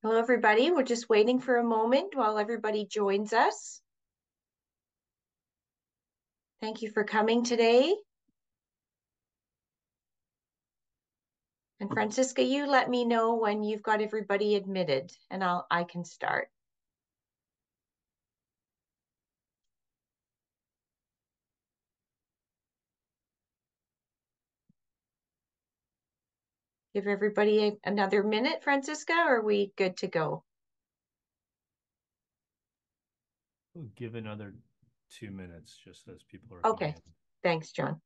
Hello, everybody. We're just waiting for a moment while everybody joins us. Thank you for coming today. And Francisca, you let me know when you've got everybody admitted and I can start. Give everybody another minute, Francisca, or are we good to go? We'll give another 2 minutes just as people are Okay. coming in. Thanks, John.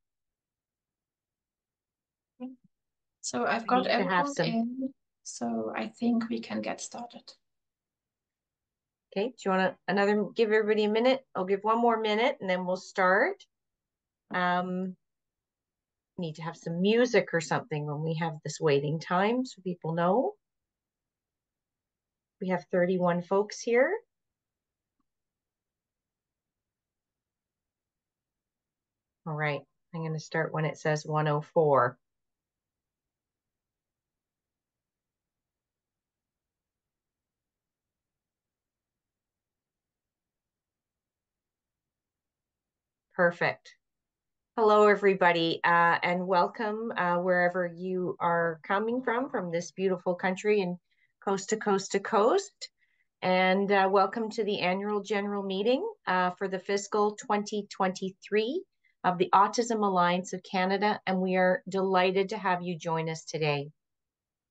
So I've We got need to have everyone some. in, so I think we can get started. Okay. Do you want to give everybody a minute? I'll give one more minute and then we'll start. Need to have some music or something when we have this waiting time so people know. We have 31 folks here. All right, I'm going to start when it says 104. Perfect. Hello, everybody, and welcome wherever you are coming from this beautiful country and coast to coast to coast. And welcome to the annual general meeting for the fiscal 2023 of the Autism Alliance of Canada. And we are delighted to have you join us today.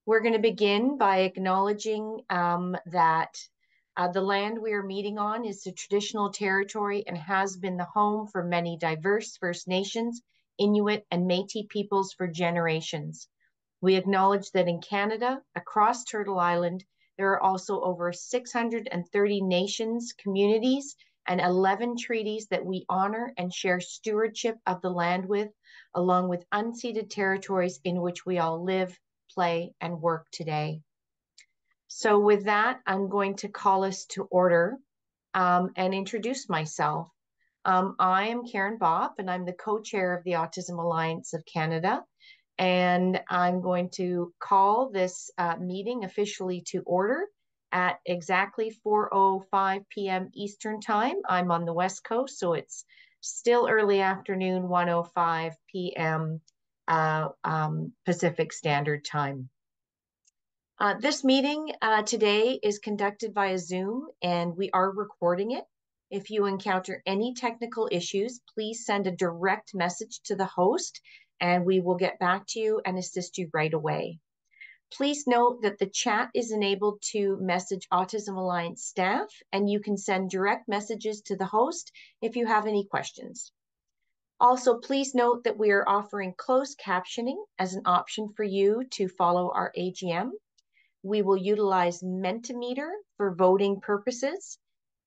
We're going to begin by acknowledging that the land we are meeting on is the traditional territory and has been the home for many diverse First Nations, Inuit, and Métis peoples for generations. We acknowledge that in Canada, across Turtle Island, there are also over 630 nations, communities, and 11 treaties that we honor and share stewardship of the land with, along with unceded territories in which we all live, play, and work today. So with that, I'm going to call us to order and introduce myself. I am Karen Bopp, and I'm the co-chair of the Autism Alliance of Canada. And I'm going to call this meeting officially to order at exactly 4:05 p.m. Eastern Time. I'm on the West Coast, so it's still early afternoon, 1:05 p.m. Pacific Standard Time. This meeting today is conducted via Zoom, and we are recording it. If you encounter any technical issues, please send a direct message to the host, and we will get back to you and assist you right away. Please note that the chat is enabled to message Autism Alliance staff, and you can send direct messages to the host if you have any questions. Also, please note that we are offering closed captioning as an option for you to follow our AGM. We will utilize Mentimeter for voting purposes.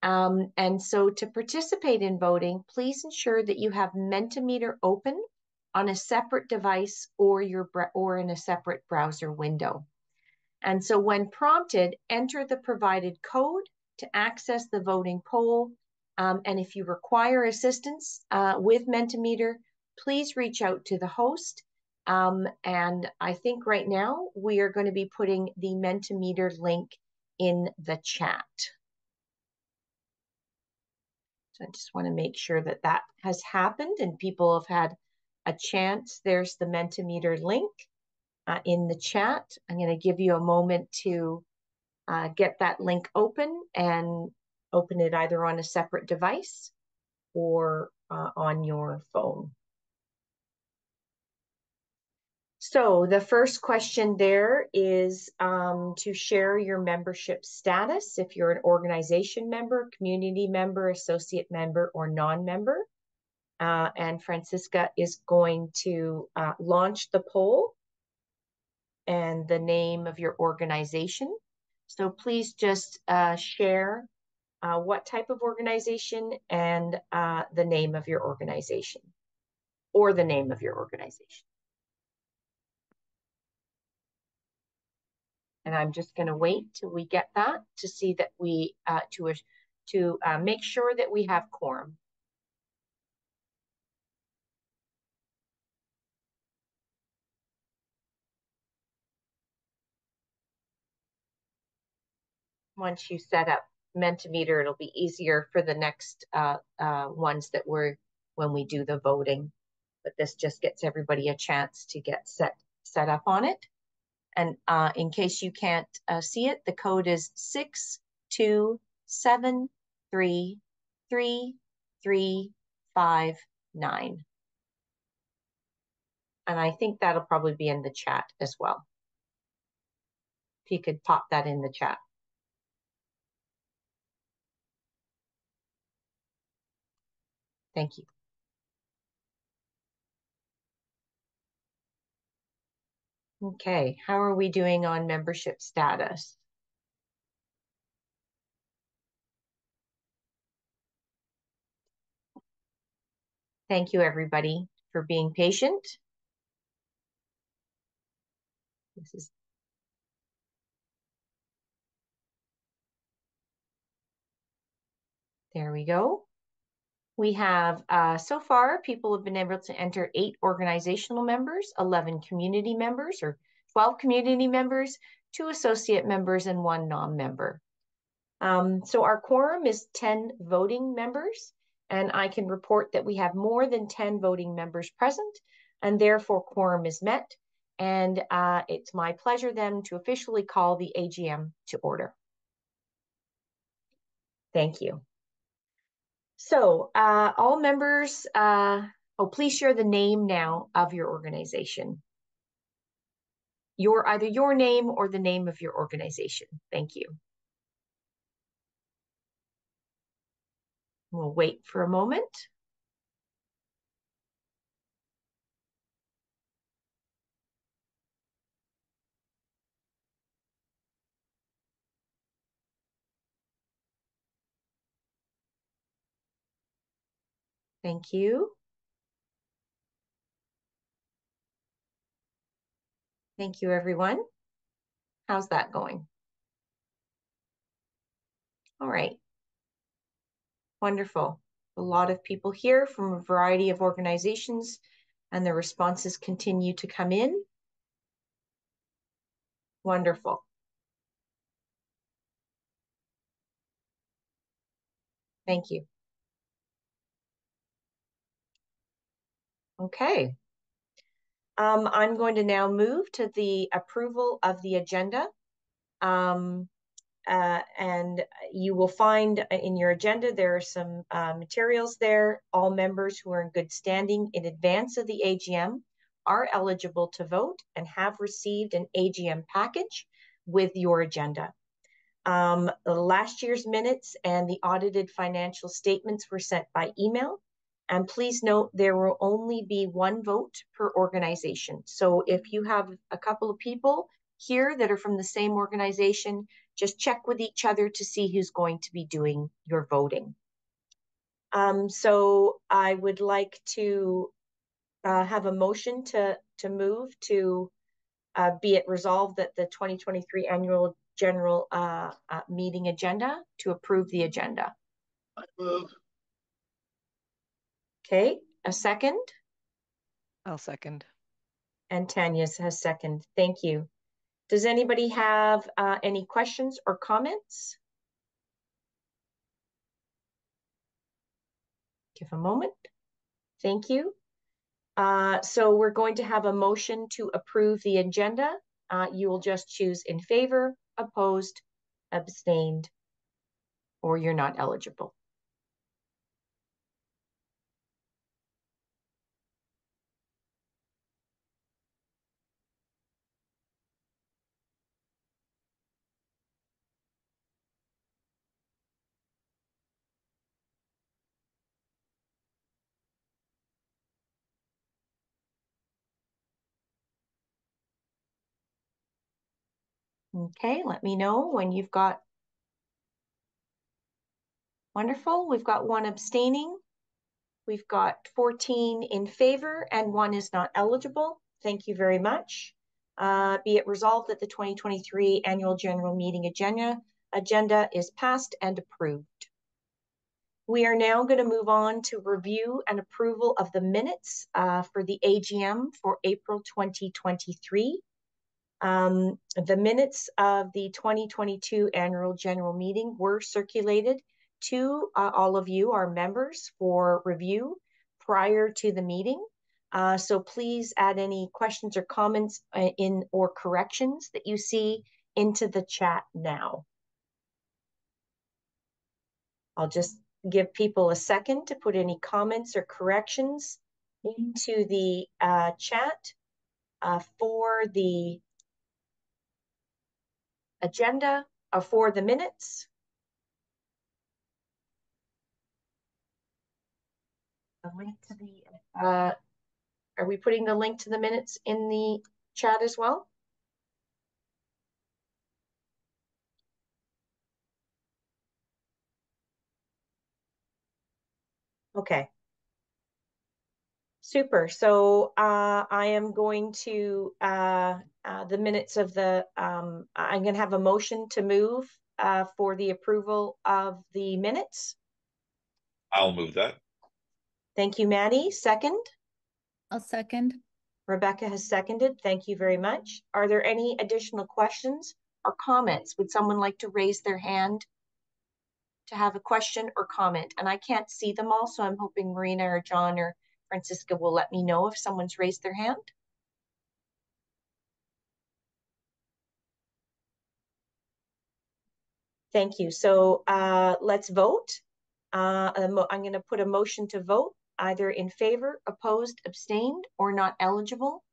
And so to participate in voting, please ensure that you have Mentimeter open on a separate device or in a separate browser window. And so when prompted, enter the provided code to access the voting poll. And if you require assistance with Mentimeter, please reach out to the host. And I think right now we are going to be putting the Mentimeter link in the chat. So I just want to make sure that that has happened and people have had a chance. There's the Mentimeter link in the chat. I'm going to give you a moment to get that link open and open it either on a separate device or on your phone. So the first question there is to share your membership status, if you're an organization member, community member, associate member, or non-member. And Francisca is going to launch the poll and the name of your organization. So please just share what type of organization and the name of your organization or the name of your organization. And I'm just going to wait till we get that to see that we, to make sure that we have quorum. once you set up Mentimeter, it'll be easier for the next ones that when we do the voting. But this just gets everybody a chance to get set up on it. And in case you can't see it, the code is 6273335 And I think that'll probably be in the chat as well. If you could pop that in the chat. Thank you. Okay, how are we doing on membership status? Thank you, everybody, for being patient. There we go. We have, so far, people have been able to enter 8 organizational members, 11 community members, or 12 community members, 2 associate members, and 1 non-member. So our quorum is 10 voting members, and I can report that we have more than 10 voting members present, and therefore quorum is met. And it's my pleasure then to officially call the AGM to order. Thank you. So all members, please share the name now of your organization. Either your name or the name of your organization. Thank you. We'll wait for a moment. Thank you. Thank you, everyone. How's that going? All right. Wonderful. A lot of people here from a variety of organizations, and the responses continue to come in. Wonderful. Thank you. Okay. I'm going to now move to the approval of the agenda. And you will find in your agenda, there are some materials there. All members who are in good standing in advance of the AGM are eligible to vote and have received an AGM package with your agenda. Last year's minutes and the audited financial statements were sent by email. And please note, there will only be 1 vote per organization. So if you have a couple of people here that are from the same organization, just check with each other to see who's going to be doing your voting. So I would like to have a motion to move to be it resolved that the 2023 annual general meeting agenda to approve the agenda. I move. Okay, a second? I'll second. And Tanya has second. Thank you. Does anybody have any questions or comments? Give a moment. Thank you. So we're going to have a motion to approve the agenda. You will just choose in favor, opposed, abstained, or you're not eligible. Okay, let me know when you've got. Wonderful. We've got 1 abstaining. We've got 14 in favor and 1 is not eligible. Thank you very much. Be it resolved that the 2023 annual general meeting agenda is passed and approved. We are now going to move on to review and approval of the minutes for the AGM for April 2023. The minutes of the 2022 annual general meeting were circulated to all of you, our members, for review prior to the meeting. So please add any questions or comments or corrections that you see into the chat now. I'll just give people a second to put any comments or corrections into the chat for the agenda, for the minutes. A link to the, are we putting the link to the minutes in the chat as well? Okay. Super. So I am going to, the minutes of the, I'm going to have a motion to move for the approval of the minutes. I'll move that. Thank you, Maddie. Second? I'll second. Rebecca has seconded. Thank you very much. Are there any additional questions or comments? Would someone like to raise their hand to have a question or comment? And I can't see them all, so I'm hoping Marina or John or Francisca will let me know if someone's raised their hand. Thank you. So let's vote. I'm going to put a motion to vote, either in favor, opposed, abstained, or not eligible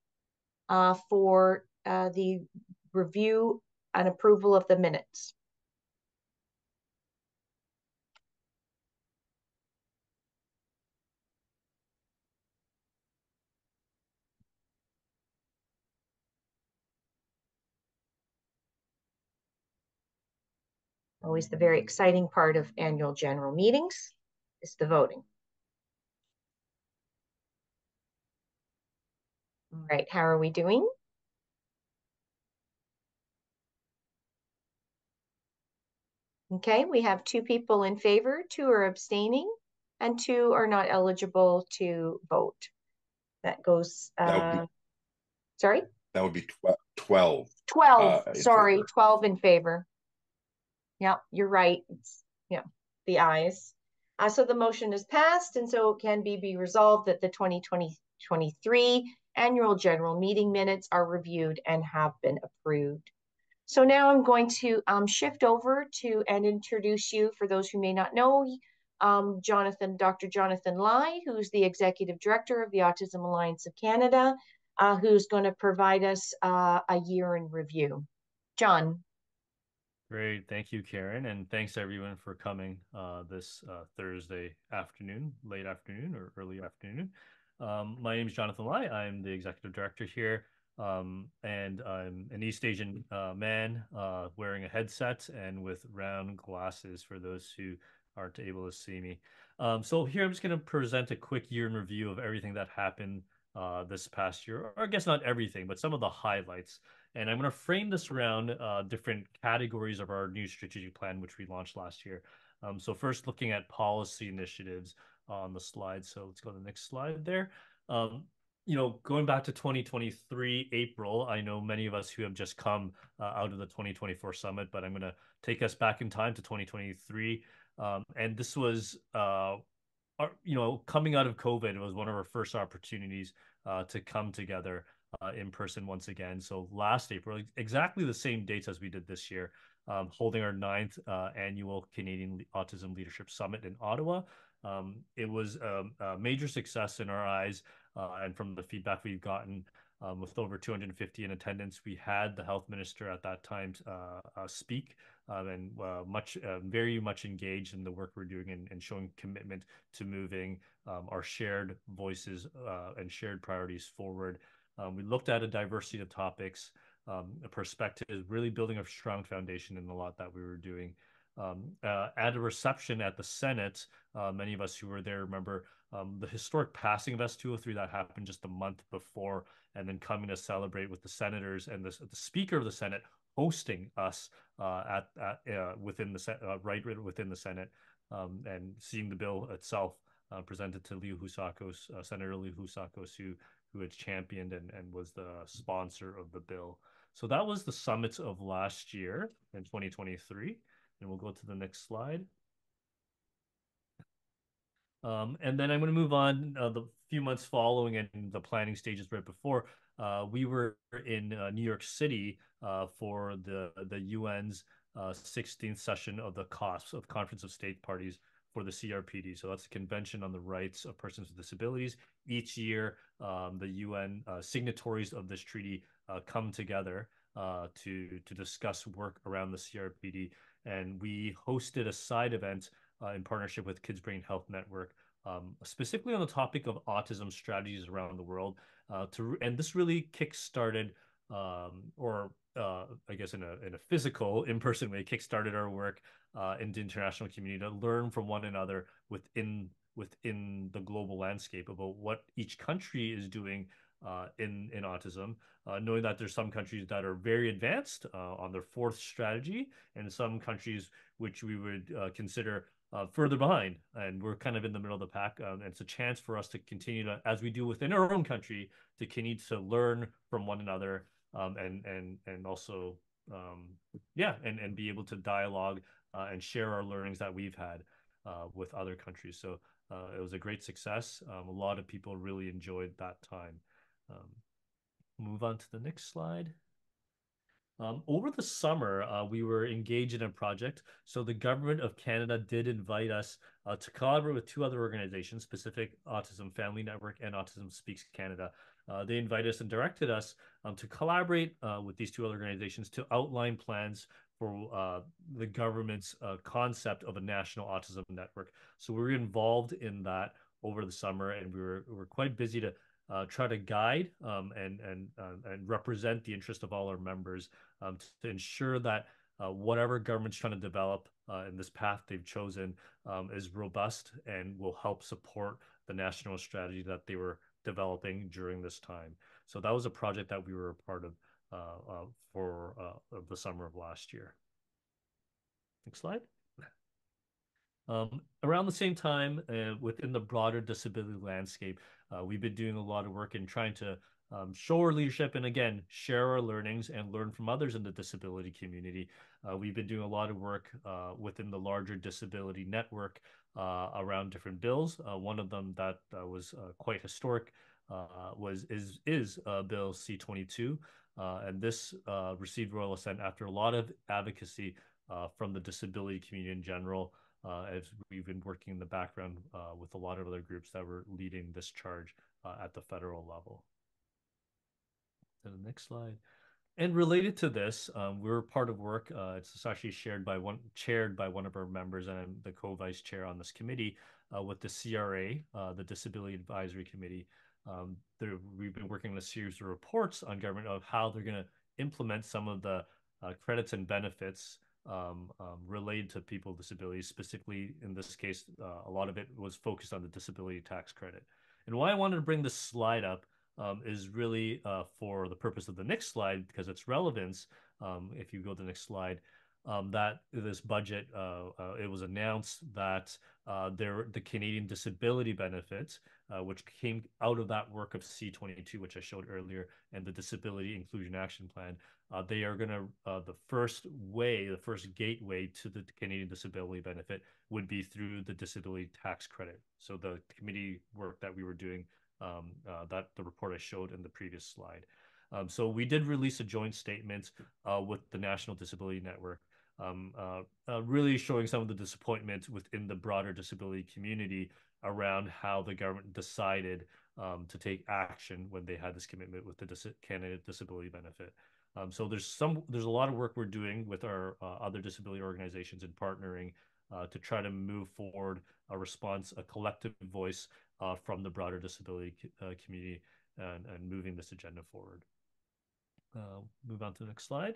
for the review and approval of the minutes. Always the very exciting part of annual general meetings is the voting. All right, how are we doing? Okay, we have 2 people in favor, 2 are abstaining, and 2 are not eligible to vote. That goes, sorry? That would be 12. 12, sorry, 12 in favor. Yeah, you're right. It's, yeah, the ayes. So the motion is passed, and so it can be resolved that the 2023 annual general meeting minutes are reviewed and have been approved. So now I'm going to shift over to and introduce you, for those who may not know, Dr. Jonathan Lai, who's the Executive Director of the Autism Alliance of Canada, who's going to provide us a year in review. John. Great. Thank you, Karen. And thanks everyone for coming this Thursday afternoon, late afternoon or early afternoon. My name is Jonathan Lai. I'm the Executive Director here. And I'm an East Asian man wearing a headset and with round glasses for those who aren't able to see me. So here I'm just going to present a quick year in review of everything that happened this past year, or I guess not everything, but some of the highlights. And I'm going to frame this around different categories of our new strategic plan, which we launched last year. So first, looking at policy initiatives on the slide. So let's go to the next slide there. You know, going back to 2023 April, I know many of us who have just come out of the 2024 summit, but I'm going to take us back in time to 2023. And this was, you know, coming out of COVID, it was one of our first opportunities to come together in person once again. So last April, exactly the same dates as we did this year, holding our 9th annual Canadian Autism Leadership Summit in Ottawa. It was a major success in our eyes, and from the feedback we've gotten, with over 250 in attendance, we had the health minister at that time speak, and very much engaged in the work we're doing and showing commitment to moving our shared voices and shared priorities forward. We looked at a diversity of topics, a perspective, really building a strong foundation in a lot that we were doing. At a reception at the Senate, many of us who were there remember the historic passing of S203 that happened just a month before, and then coming to celebrate with the senators and the Speaker of the Senate hosting us within the right within the Senate, and seeing the bill itself presented to Senator Liu Husakos, who had championed and was the sponsor of the bill. So that was the summit of last year in 2023. And we'll go to the next slide. And then I'm going to move on the few months following and the planning stages right before. We were in New York City for the UN's 16th session of the COSP, of Conference of State Parties for the CRPD. So that's the Convention on the Rights of Persons with Disabilities. Each year, the UN signatories of this treaty come together to discuss work around the CRPD. And we hosted a side event in partnership with Kids Brain Health Network, specifically on the topic of autism strategies around the world. And this really kickstarted, I guess in a physical, in-person way, kickstarted our work in the international community to learn from one another within the global landscape about what each country is doing in autism, knowing that there's some countries that are very advanced on their fourth strategy, and some countries which we would consider further behind, and we're kind of in the middle of the pack. And it's a chance for us to continue to, as we do within our own country, to continue to learn from one another, and also, and be able to dialogue and share our learnings that we've had with other countries. So it was a great success. A lot of people really enjoyed that time. Move on to the next slide. Over the summer, we were engaged in a project. So the government of Canada did invite us to collaborate with two other organizations, Pacific Autism Family Network and Autism Speaks Canada. They invited us and directed us to collaborate with these two other organizations to outline plans for the government's concept of a national autism network. So we were involved in that over the summer, and we were quite busy to try to guide and represent the interest of all our members, to ensure that whatever government's trying to develop in this path they've chosen is robust and will help support the national strategy that they were developing during this time. So that was a project that we were a part of for the summer of last year. Next slide. Around the same time, within the broader disability landscape, we've been doing a lot of work in trying to show our leadership and, again, share our learnings and learn from others in the disability community. We've been doing a lot of work within the larger disability network around different bills. One of them that was quite historic is Bill C-22, and this received royal assent after a lot of advocacy from the disability community in general, as we've been working in the background with a lot of other groups that were leading this charge at the federal level. To the next slide. And related to this, we're part of work. It's actually chaired by one of our members, and I'm the co-vice chair on this committee with the CRA, the Disability Advisory Committee. We've been working on a series of reports on government of how they're going to implement some of the credits and benefits related to people with disabilities. Specifically, in this case, a lot of it was focused on the disability tax credit. And why I wanted to bring this slide up is really for the purpose of the next slide, because its relevance, if you go to the next slide, that this budget, it was announced that the Canadian disability benefits, which came out of that work of C-22, which I showed earlier, and the Disability Inclusion Action Plan, they are going to, the first gateway to the Canadian disability benefit would be through the disability tax credit. So the committee work that we were doing, that the report I showed in the previous slide. So we did release a joint statement with the National Disability Network, really showing some of the disappointment within the broader disability community around how the government decided to take action when they had this commitment with the Canada Disability Benefit. So there's a lot of work we're doing with our other disability organizations and partnering to try to move forward a response, a collective voice from the broader disability community, and moving this agenda forward. Move on to the next slide.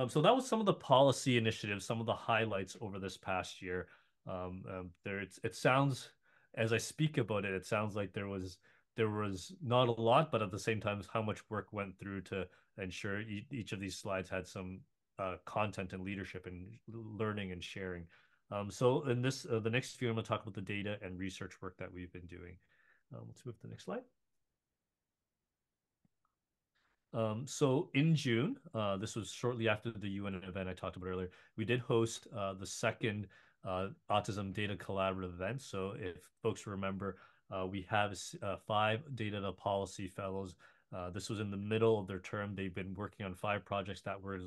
So that was some of the policy initiatives, some of the highlights over this past year. It sounds, as I speak about it, it sounds like there was not a lot, but at the same time, how much work went through to ensure each of these slides had some content and leadership and learning and sharing. So in this, the next few, I'm going to talk about the data and research work that we've been doing. Let's move to the next slide. So in June, this was shortly after the UN event I talked about earlier, we did host the second Autism Data Collaborative event. So if folks remember, we have 5 data policy fellows. This was in the middle of their term. They've been working on 5 projects that were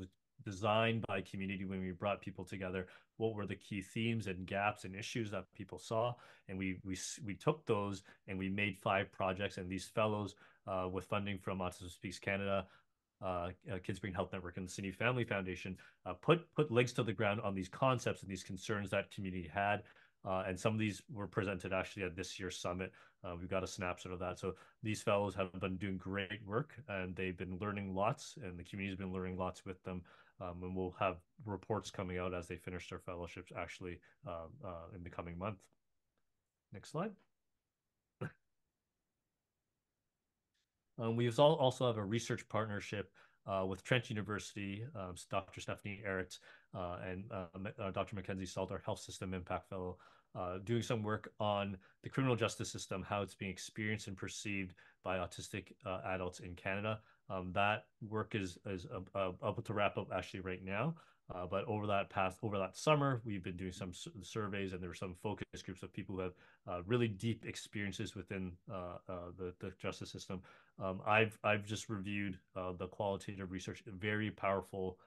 designed by community when we brought people together. What were the key themes and gaps and issues that people saw? And we took those and we made 5 projects. And these fellows, with funding from Autism Speaks Canada, Kids Bring Health Network, and the Siyu Family Foundation, put legs to the ground on these concepts and these concerns that community had. And some of these were presented actually at this year's summit. We've got a snapshot of that. So these fellows have been doing great work, and they've been learning lots, and the community's been learning lots with them. And we'll have reports coming out as they finish their fellowships actually in the coming month. Next slide. We also have a research partnership with Trent University, Dr. Stephanie Erritz, and Dr. Mackenzie Salt, our Health System Impact Fellow, doing some work on the criminal justice system, how it's being experienced and perceived by autistic adults in Canada. That work is about to wrap up actually right now. But over that summer, we've been doing some surveys, and there were some focus groups of people who have really deep experiences within the justice system. I've just reviewed the qualitative research, very powerful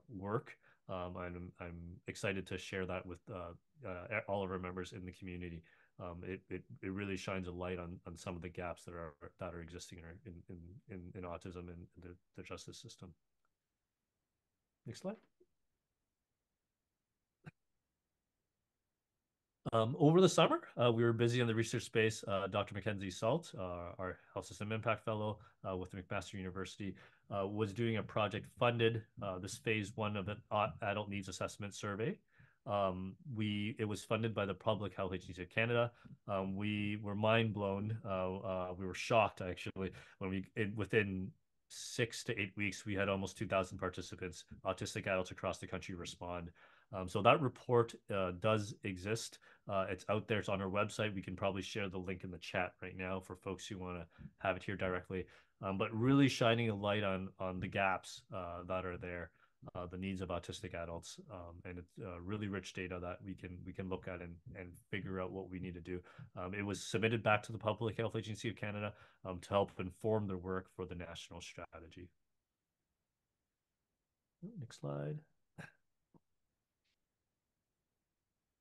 work. I'm excited to share that with all of our members in the community. It really shines a light on some of the gaps that are existing in autism and the justice system. Next slide. Over the summer, we were busy in the research space. Dr. Mackenzie Salt, our Health System Impact Fellow with McMaster University, was doing a project funded, this phase 1 of an adult needs assessment survey. It was funded by the Public Health Agency of Canada. We were mind blown. We were shocked actually when within 6 to 8 weeks, we had almost 2,000 participants, autistic adults across the country, respond. So that report does exist. It's out there. It's on our website. We can probably share the link in the chat right now for folks who want to have it here directly. But really shining a light on the gaps that are there, the needs of autistic adults, and it's really rich data that we can look at and figure out what we need to do. It was submitted back to the Public Health Agency of Canada to help inform their work for the national strategy. Next slide.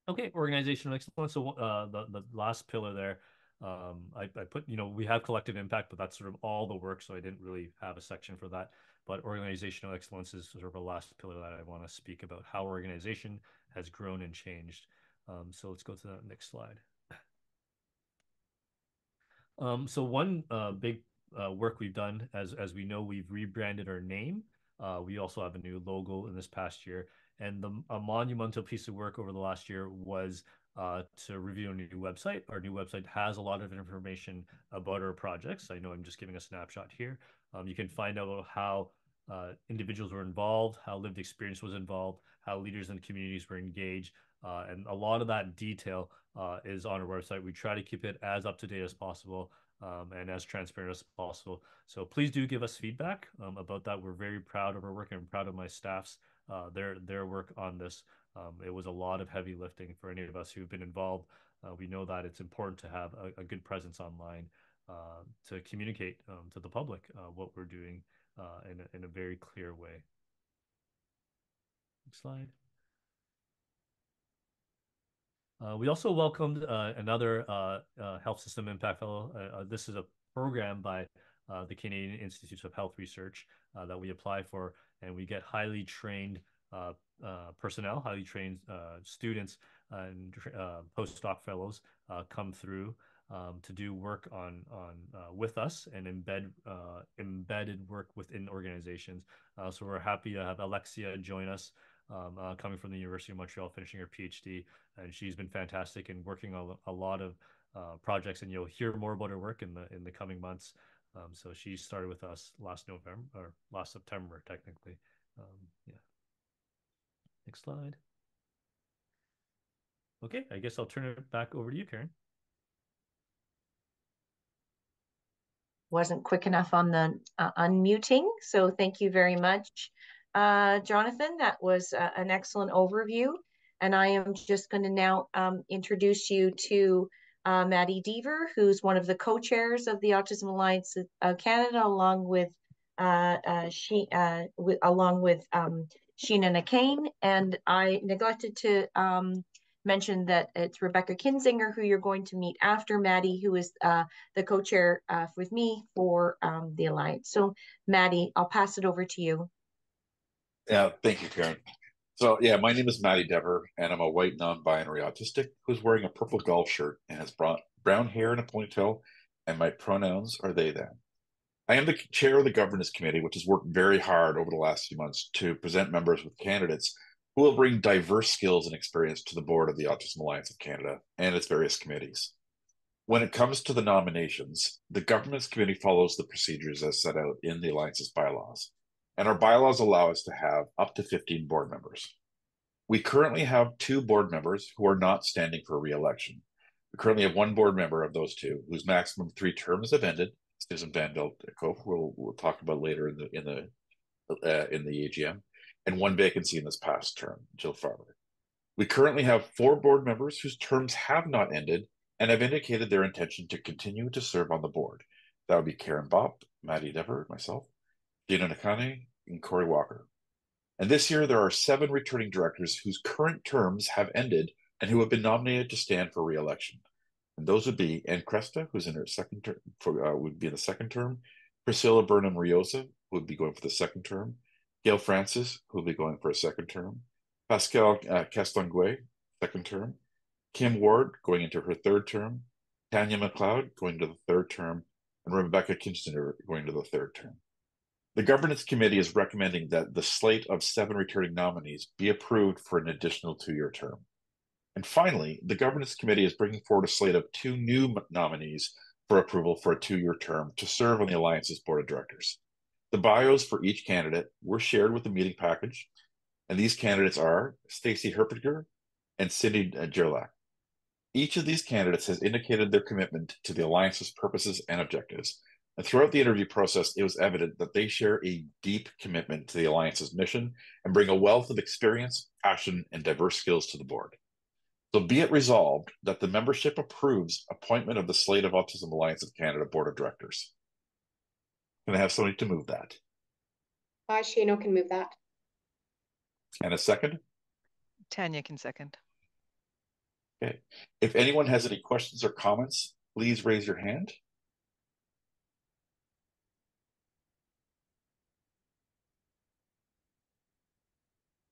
Okay, organizational excellence. So the last pillar there, I put, we have collective impact, but that's sort of all the work. So I didn't really have a section for that. But organizational excellence is sort of a last pillar that I want to speak about, how organization has grown and changed. So let's go to the next slide. So one big work we've done, as we know, we've rebranded our name. We also have a new logo in this past year. And a monumental piece of work over the last year was to review a new website. Our new website has a lot of information about our projects. I know I'm just giving a snapshot here. You can find out how individuals were involved, how lived experience was involved, how leaders and communities were engaged. And a lot of that detail is on our website. We try to keep it as up to date as possible and as transparent as possible. So please do give us feedback about that. We're very proud of our work, and I'm proud of my staff's their work on this. It was a lot of heavy lifting for any of us who've been involved. We know that it's important to have a good presence online to communicate to the public what we're doing in a very clear way. Next slide. We also welcomed another Health System Impact Fellow. This is a program by the Canadian Institutes of Health Research that we apply for, and we get highly trained personnel, highly trained students and postdoc fellows come through to do work on with us and embedded work within organizations. So we're happy to have Alexia join us, coming from the University of Montreal, finishing her PhD, and she's been fantastic in working on a lot of projects, and you'll hear more about her work in the coming months. So she started with us last September, technically. Yeah. Next slide. Okay, I guess I'll turn it back over to you, Karen. wasn't quick enough on the unmuting. So thank you very much, Jonathan. That was an excellent overview. And I am just going to now introduce you to Maddie Deaver, who's one of the co-chairs of the Autism Alliance of Canada, along with Sheena Nakane. And I neglected to mention that it's Rebecca Kinzinger, who you're going to meet after Maddie, who is the co-chair with me for the Alliance. So Maddie, I'll pass it over to you. Yeah, thank you, Karen. So yeah, my name is Maddie Dever, and I'm a white non-binary autistic who's wearing a purple golf shirt and has brown hair and a ponytail, and my pronouns are they, them. I am the chair of the governance committee, which has worked very hard over the last few months to present members with candidates who will bring diverse skills and experience to the board of the Autism Alliance of Canada and its various committees. When it comes to the nominations, the governance committee follows the procedures as set out in the Alliance's bylaws, and our bylaws allow us to have up to 15 board members. We currently have 2 board members who are not standing for re-election. We currently have 1 board member of those 2 whose maximum 3 terms have ended, Susan Van Delkoff, we'll talk about later in the AGM, and 1 vacancy in this past term, Jill Farmer. We currently have 4 board members whose terms have not ended and have indicated their intention to continue to serve on the board. That would be Karen Bopp, Maddie Dever, myself, Gina Nakane, and Corey Walker. And this year there are 7 returning directors whose current terms have ended and who have been nominated to stand for re-election. And those would be Ann Cresta, who's in her second term, would be in the second term, Priscilla Burnham-Riosa, who would be going for the second term, Gail Francis, who will be going for a second term, Pascal Castonguay, second term, Kim Ward, going into her 3rd term, Tanya McLeod, going to the 3rd term, and Rebecca Kinzinger, going to the 3rd term. The governance committee is recommending that the slate of 7 returning nominees be approved for an additional 2-year term. And finally, the governance committee is bringing forward a slate of 2 new nominees for approval for a 2-year term to serve on the Alliance's board of directors. The bios for each candidate were shared with the meeting package, and these candidates are Stacey Herpinger and Cindy Gerlach. Each of these candidates has indicated their commitment to the Alliance's purposes and objectives. And throughout the interview process, it was evident that they share a deep commitment to the Alliance's mission and bring a wealth of experience, passion, and diverse skills to the board. So be it resolved that the membership approves appointment of the slate of Autism Alliance of Canada Board of Directors. Can I have somebody to move that? Shano can move that. And a second? Tanya can second. Okay. If anyone has any questions or comments, please raise your hand.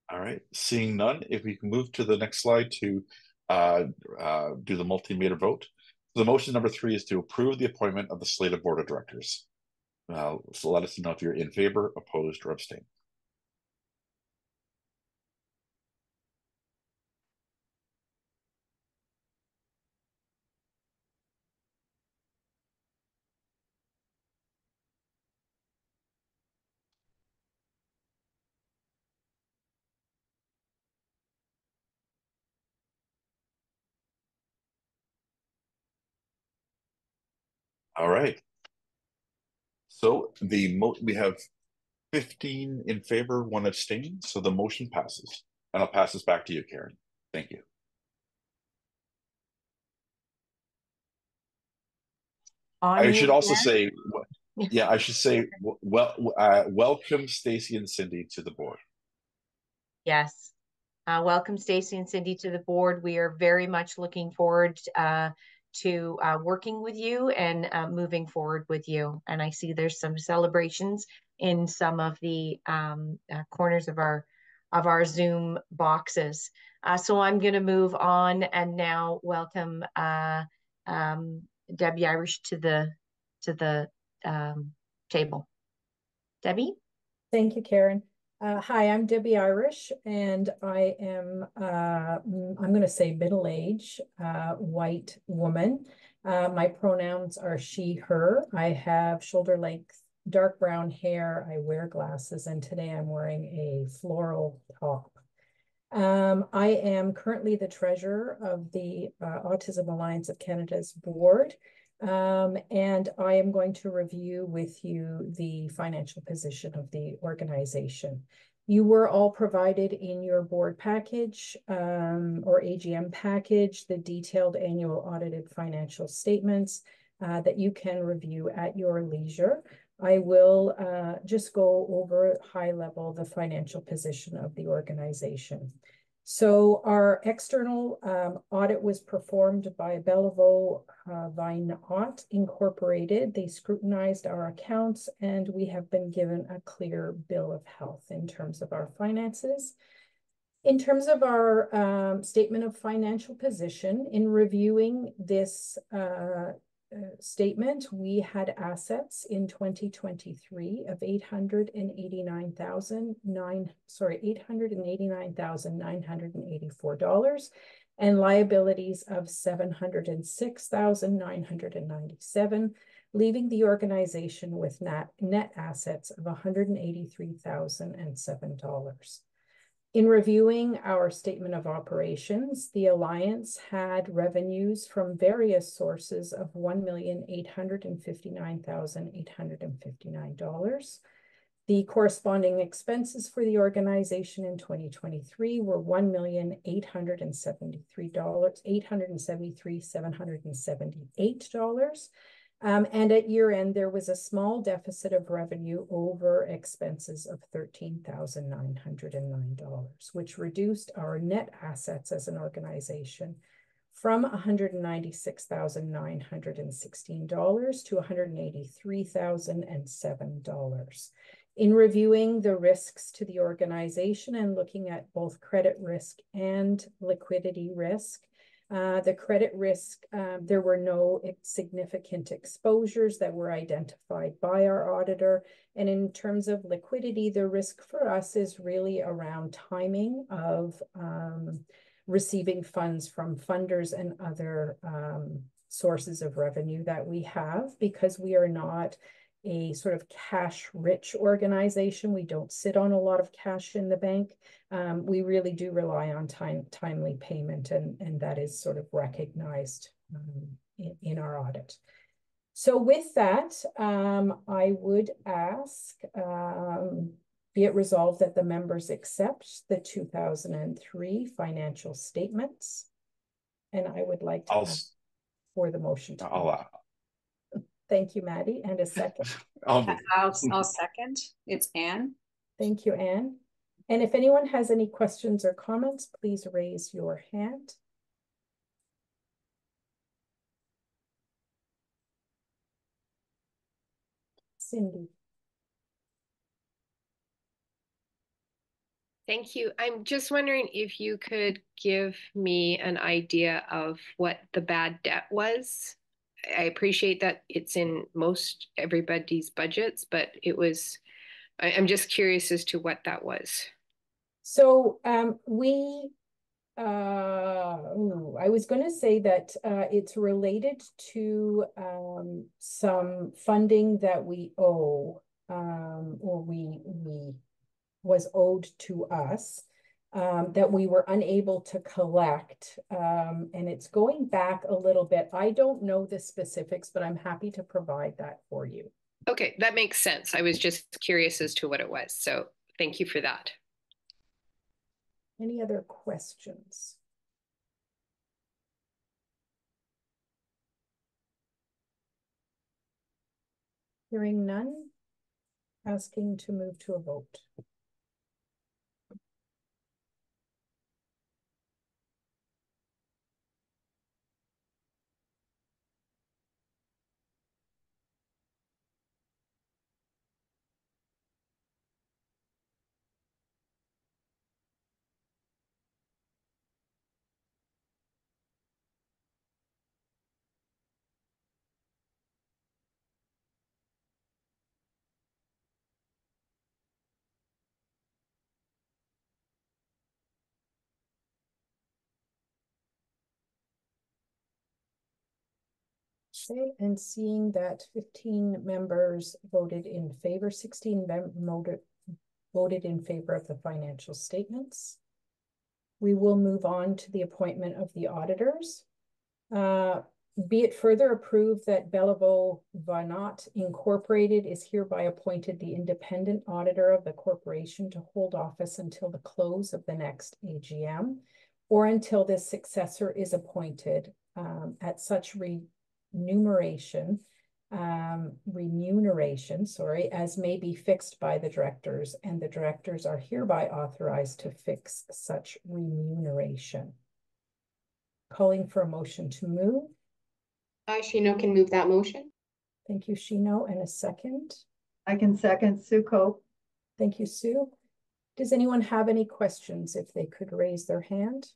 All right, seeing none, if we can move to the next slide to do the multi-meter vote. So the motion number 3 is to approve the appointment of the slate of board of directors. So let us know if you're in favor, opposed, or abstain. All right. So we have 15 in favor, 1 abstain. So the motion passes. And I'll pass this back to you, Karen. Thank you. I should also say, yeah, I should say, welcome Stacey and Cindy to the board. Yes. Welcome, Stacey and Cindy, to the board. We are very much looking forward to working with you and moving forward with you. And I see there's some celebrations in some of the corners of our Zoom boxes. So I'm going to move on and now welcome Debbie Irish to the table. Debbie? Thank you, Karen. Hi, I'm Debbie Irish, and I am, I'm going to say middle-aged, white woman. My pronouns are she, her. I have shoulder-length, dark brown hair. I wear glasses, and today I'm wearing a floral top. I am currently the treasurer of the Autism Alliance of Canada's board. And I am going to review with you the financial position of the organization. You were all provided in your board package or AGM package, the detailed annual audited financial statements that you can review at your leisure. I will just go over high level the financial position of the organization. So our external audit was performed by Bellevaux Vine-Ott Incorporated. They scrutinized our accounts, and we have been given a clear bill of health in terms of our finances. In terms of our statement of financial position, in reviewing this statement, we had assets in 2023 of $889,984 and liabilities of $706,997, leaving the organization with net assets of $183,007. In reviewing our statement of operations, the Alliance had revenues from various sources of $1,859,859. The corresponding expenses for the organization in 2023 were $1,873,778. And at year end, there was a small deficit of revenue over expenses of $13,909, which reduced our net assets as an organization from $196,916 to $183,007. In reviewing the risks to the organization and looking at both credit risk and liquidity risk, the credit risk, there were no significant exposures that were identified by our auditor. And in terms of liquidity, the risk for us is really around timing of receiving funds from funders and other sources of revenue that we have, because we are not a sort of cash-rich organization. We don't sit on a lot of cash in the bank. We really do rely on timely payment, and that is sort of recognized in our audit. So with that, I would ask, be it resolved that the members accept the 2003 financial statements, and I would like to ask for the motion to Thank you, Maddie. And a second. I'll second. It's Anne. Thank you, Anne. And if anyone has any questions or comments, please raise your hand. Cindy. Thank you. I'm just wondering if you could give me an idea of what the bad debt was. I appreciate that it's in most everybody's budgets, but I'm just curious as to what that was. So I was going to say that it's related to some funding that we owe, or we was owed to us. That we were unable to collect, and it's going back a little bit. I don't know the specifics, but I'm happy to provide that for you. Okay, that makes sense. I was just curious as to what it was, so thank you for that. Any other questions? Hearing none, asking to move to a vote. Okay, and seeing that 15 members voted in favor, 16 voted in favor of the financial statements. We will move on to the appointment of the auditors. Be it further approved that Bellevaux Vanot Incorporated is hereby appointed the independent auditor of the corporation to hold office until the close of the next AGM or until this successor is appointed at such remuneration, as may be fixed by the directors, and the directors are hereby authorized to fix such remuneration. Calling for a motion to move. Shino can move that motion. Thank you, Shino. And a second? I can second, Sue Cope. Thank you, Sue. Does anyone have any questions if they could raise their hand?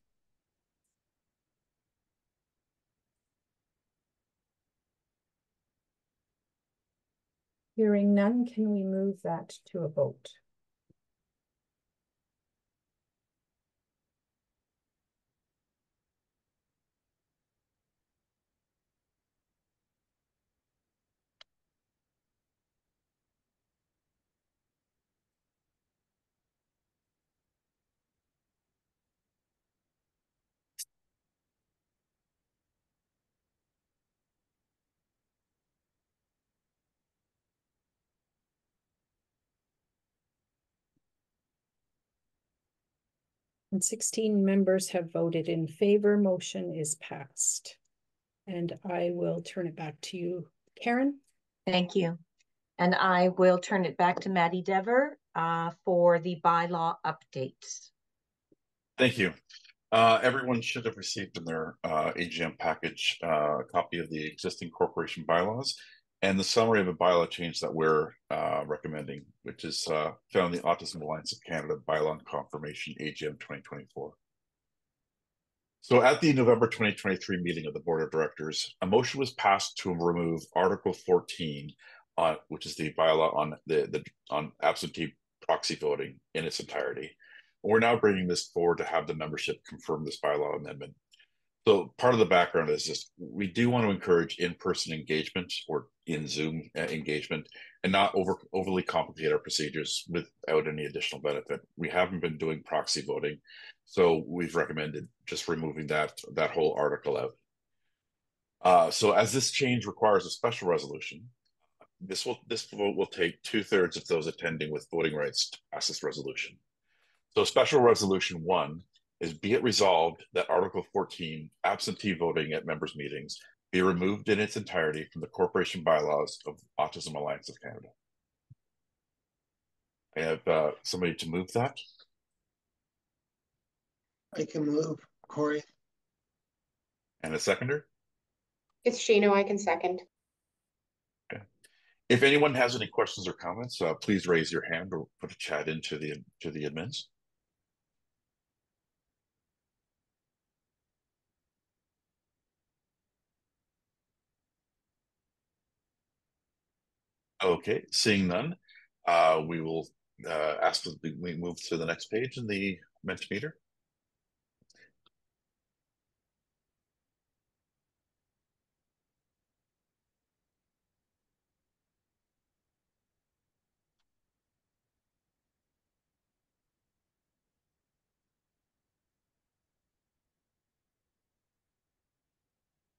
Hearing none, can we move that to a vote? And 16 members have voted in favor. Motion is passed. And I will turn it back to you, Karen. Thank you. And I will turn it back to Maddie Dever for the bylaw updates. Thank you. Everyone should have received in their AGM package a copy of the existing corporation bylaws and the summary of a bylaw change that we're recommending, which is found in the Autism Alliance of Canada Bylaw Confirmation AGM 2024. So at the November 2023 meeting of the Board of Directors, a motion was passed to remove Article 14, which is the bylaw on absentee proxy voting in its entirety. We're now bringing this forward to have the membership confirm this bylaw amendment. So part of the background is just, we do want to encourage in-person engagement or in Zoom engagement and not overly complicate our procedures without any additional benefit. We haven't been doing proxy voting, so we've recommended just removing that whole article out. So as this change requires a special resolution, this vote will take 2/3 of those attending with voting rights to pass this resolution. So special resolution 1 is, be it resolved that Article 14, absentee voting at members' meetings, be removed in its entirety from the corporation bylaws of Autism Alliance of Canada. I have somebody to move that. I can move, Corey. And a seconder? It's Shino, I can second. Okay. If anyone has any questions or comments, please raise your hand or put a chat into the admins. Okay, seeing none, we will ask that we move to the next page in the Mentimeter.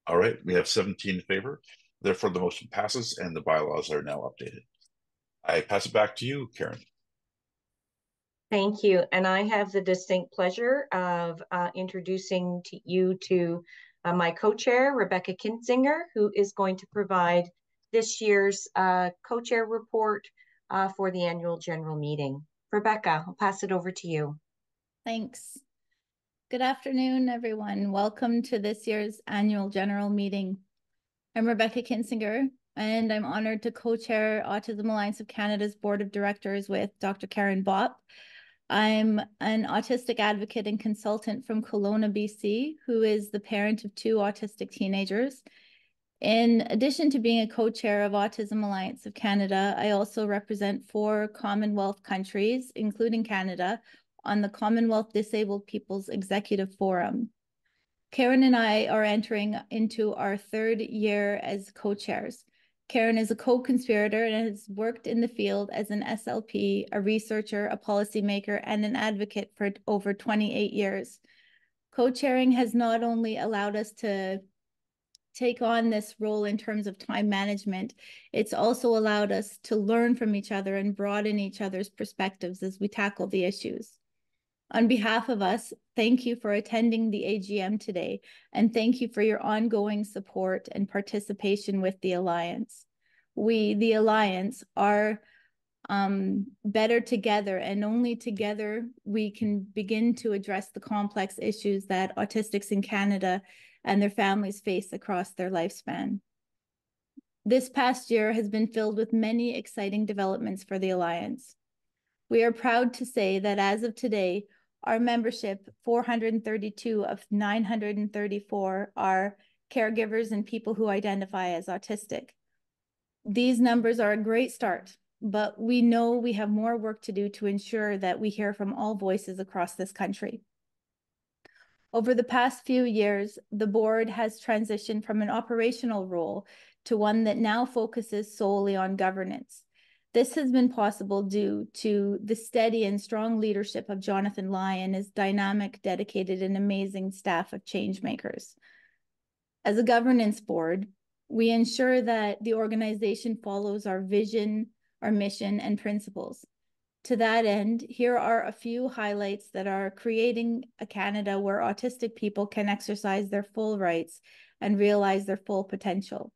All right, we have 17 in favor. Therefore, the motion passes and the bylaws are now updated. I pass it back to you, Karen. Thank you. And I have the distinct pleasure of introducing you to my co-chair, Rebecca Kinzinger, who is going to provide this year's co-chair report for the annual general meeting. Rebecca, I'll pass it over to you. Thanks. Good afternoon, everyone. Welcome to this year's annual general meeting. I'm Rebecca Kinzinger, and I'm honored to co-chair Autism Alliance of Canada's Board of Directors with Dr. Karen Bopp. I'm an autistic advocate and consultant from Kelowna, BC, who is the parent of 2 autistic teenagers. In addition to being a co-chair of Autism Alliance of Canada, I also represent 4 Commonwealth countries, including Canada, on the Commonwealth Disabled People's Executive Forum. Karen and I are entering into our 3rd year as co-chairs. Karen is a co-conspirator and has worked in the field as an SLP, a researcher, a policymaker, and an advocate for over 28 years. Co-chairing has not only allowed us to take on this role in terms of time management, it's also allowed us to learn from each other and broaden each other's perspectives as we tackle the issues. On behalf of us, thank you for attending the AGM today, and thank you for your ongoing support and participation with the Alliance. We, the Alliance, are better together, and only together we can begin to address the complex issues that autistics in Canada and their families face across their lifespan. This past year has been filled with many exciting developments for the Alliance. We are proud to say that as of today, our membership, 432 of 934, are caregivers and people who identify as autistic. These numbers are a great start, but we know we have more work to do to ensure that we hear from all voices across this country. Over the past few years, the board has transitioned from an operational role to one that now focuses solely on governance. This has been possible due to the steady and strong leadership of Jonathan Lai and his dynamic, dedicated, and amazing staff of change makers. As a governance board, we ensure that the organization follows our vision, our mission, and principles. To that end, here are a few highlights that are creating a Canada where autistic people can exercise their full rights and realize their full potential.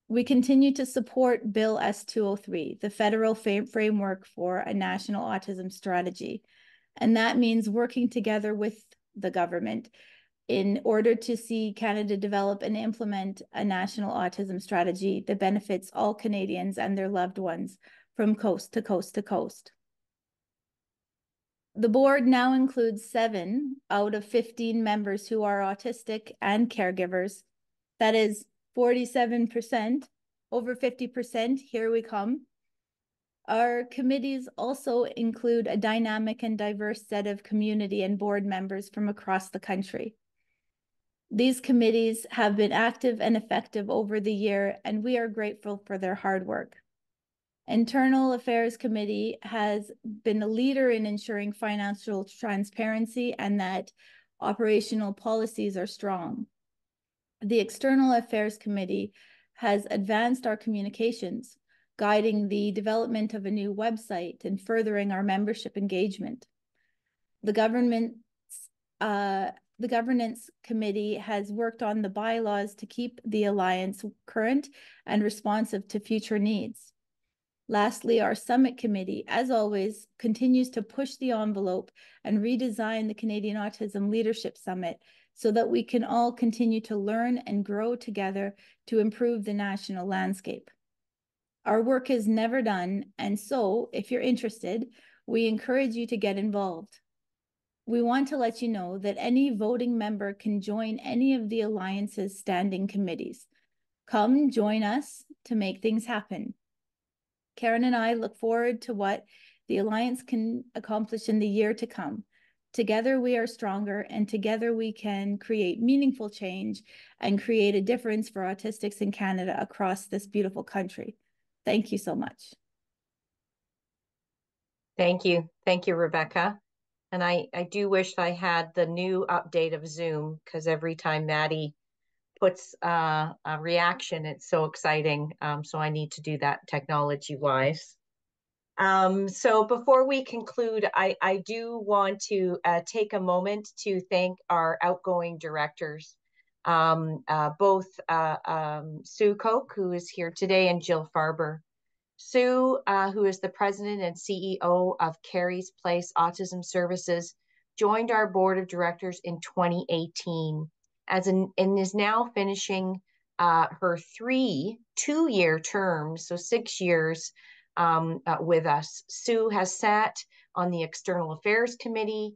We continue to support Bill S-203, the federal framework for a national autism strategy. And that means working together with the government in order to see Canada develop and implement a national autism strategy that benefits all Canadians and their loved ones from coast to coast to coast. The board now includes 7 out of 15 members who are autistic and caregivers. That is 47%, over 50%, here we come. Our committees also include a dynamic and diverse set of community and board members from across the country. These committees have been active and effective over the year, and we are grateful for their hard work. Internal Affairs Committee has been a leader in ensuring financial transparency and that operational policies are strong. The External Affairs Committee has advanced our communications, guiding the development of a new website and furthering our membership engagement. The Governance Committee has worked on the bylaws to keep the Alliance current and responsive to future needs. Lastly, our Summit Committee, as always, continues to push the envelope and redesign the Canadian Autism Leadership Summit so that we can all continue to learn and grow together to improve the national landscape. Our work is never done, and so, if you're interested, we encourage you to get involved. We want to let you know that any voting member can join any of the Alliance's standing committees. Come join us to make things happen. Karen and I look forward to what the Alliance can accomplish in the year to come. Together we are stronger, and together we can create meaningful change and create a difference for autistics in Canada across this beautiful country. Thank you so much. Thank you. Thank you, Rebecca. And I do wish I had the new update of Zoom, because every time Maddie puts a reaction, it's so exciting. So I need to do that technology-wise. So before we conclude, I do want to take a moment to thank our outgoing directors, both Sue Koch, who is here today, and Jill Farber. Sue, who is the president and CEO of Carey's Place Autism Services, joined our board of directors in 2018 and is now finishing her 2-year term, so 6 years with us. Sue has sat on the External Affairs Committee,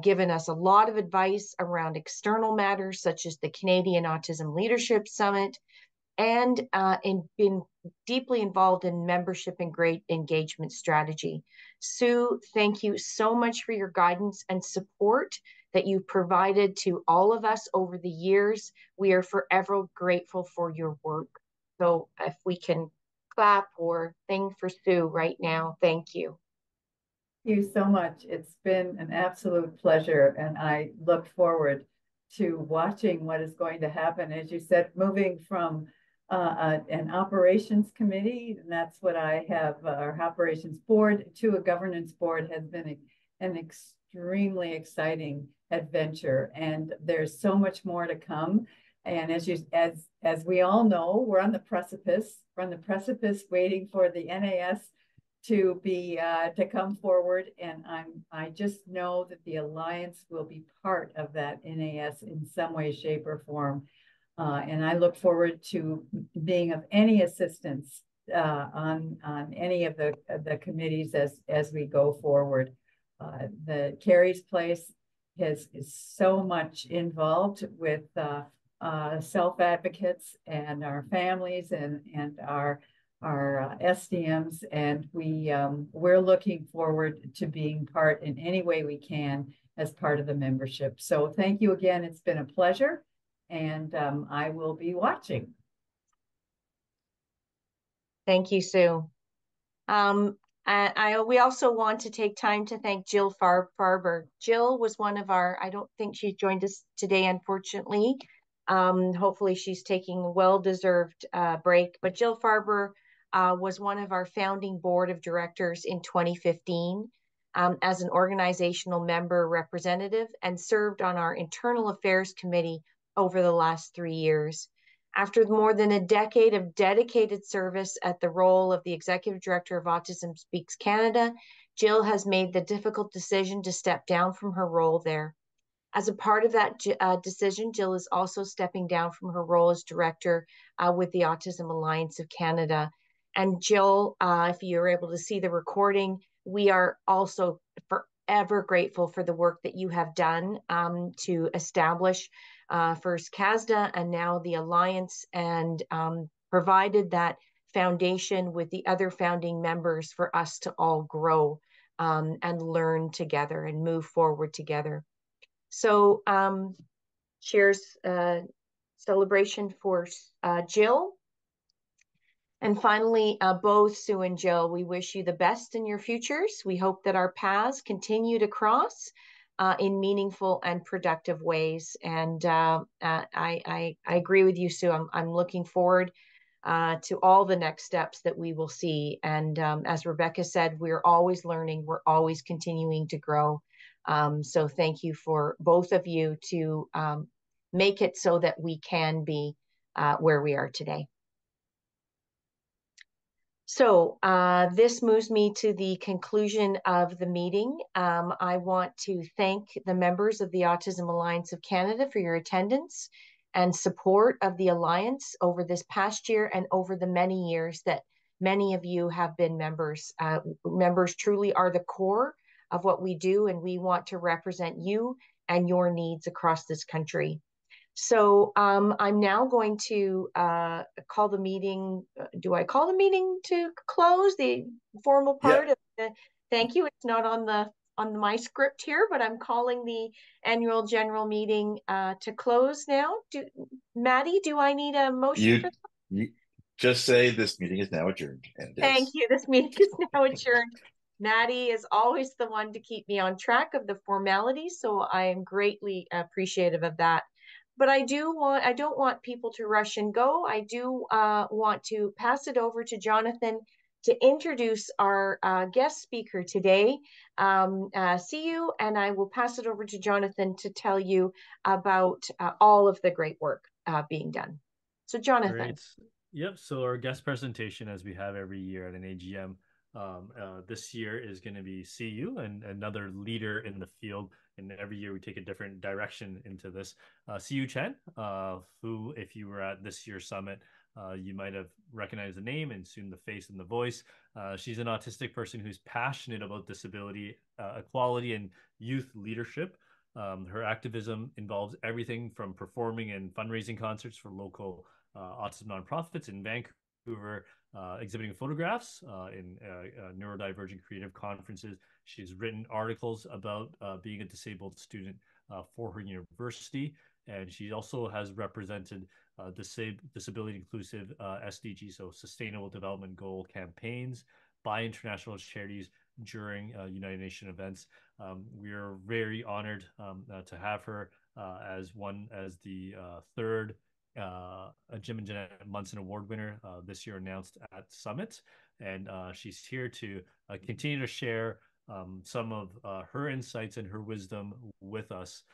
given us a lot of advice around external matters such as the Canadian Autism Leadership Summit, and been deeply involved in membership and great engagement strategy. Sue, thank you so much for your guidance and support that you've provided to all of us over the years. We are forever grateful for your work. So if we can clap or thing for Sue right now, thank you. Thank you so much. It's been an absolute pleasure, and I look forward to watching what is going to happen. As you said, moving from an operations committee, and that's what I have, our operations board, to a governance board has been an extremely exciting adventure. And there's so much more to come. And as we all know, we're on the precipice. We're on the precipice waiting for the NAS to be to come forward, and I just know that the Alliance will be part of that NAS in some way, shape, or form, and I look forward to being of any assistance on any of the committees as we go forward. The Carrie's Place is so much involved with self-advocates and our families and our SDMs, and we're looking forward to being part in any way we can as part of the membership. So thank you again. It's been a pleasure, and I will be watching. Thank you, Sue. We also want to take time to thank Jill Farber. Jill was one of our, I don't think she's joined us today, unfortunately. Hopefully she's taking a well-deserved break, but Jill Farber was one of our founding board of directors in 2015 as an organizational member representative, and served on our internal affairs committee over the last 3 years. After more than a decade of dedicated service at the role of the Executive Director of Autism Speaks Canada, Jill has made the difficult decision to step down from her role there. As a part of that decision, Jill is also stepping down from her role as director with the Autism Alliance of Canada. And Jill, if you're able to see the recording, we are also forever grateful for the work that you have done to establish first CASDA and now the Alliance, and provided that foundation with the other founding members for us to all grow and learn together and move forward together. So cheers, celebration for Jill. And finally, both Sue and Jill, we wish you the best in your futures. We hope that our paths continue to cross in meaningful and productive ways. And I agree with you, Sue. I'm looking forward to all the next steps that we will see. And as Rebecca said, we're always learning. We're always continuing to grow. So thank you for both of you to make it so that we can be where we are today. So this moves me to the conclusion of the meeting. I want to thank the members of the Autism Alliance of Canada for your attendance and support of the Alliance over this past year and over the many years that many of you have been members. Members truly are the core of what we do, and we want to represent you and your needs across this country. So I'm now going to call the meeting. Do I call the meeting to close the formal part of the? Thank you. It's not on my script here, but I'm calling the annual general meeting to close now. Maddie, do I need a motion for that? You just say this meeting is now adjourned. And Thank you. This meeting is now adjourned. Maddie is always the one to keep me on track of the formalities, so I am greatly appreciative of that. But I don't want people to rush and go. I do want to pass it over to Jonathan to introduce our guest speaker today, Siyu, and I will pass it over to Jonathan to tell you about all of the great work being done. So Jonathan. Great. Yep. So our guest presentation, as we have every year at an AGM, this year is going to be Siyu, and another leader in the field. And every year we take a different direction into this. Siyu Chen, who, if you were at this year's summit, you might have recognized the name and soon the face and the voice. She's an autistic person who's passionate about disability, equality, and youth leadership. Her activism involves everything from performing and fundraising concerts for local autism nonprofits in Vancouver, exhibiting photographs in neurodivergent creative conferences. She's written articles about being a disabled student for her university, and she also has represented disability inclusive SDG, so Sustainable Development Goal campaigns by international charities during United Nations events. We are very honored to have her as the third Jim and Ginette Munson Award winner this year announced at Summit. And she's here to continue to share some of her insights and her wisdom with us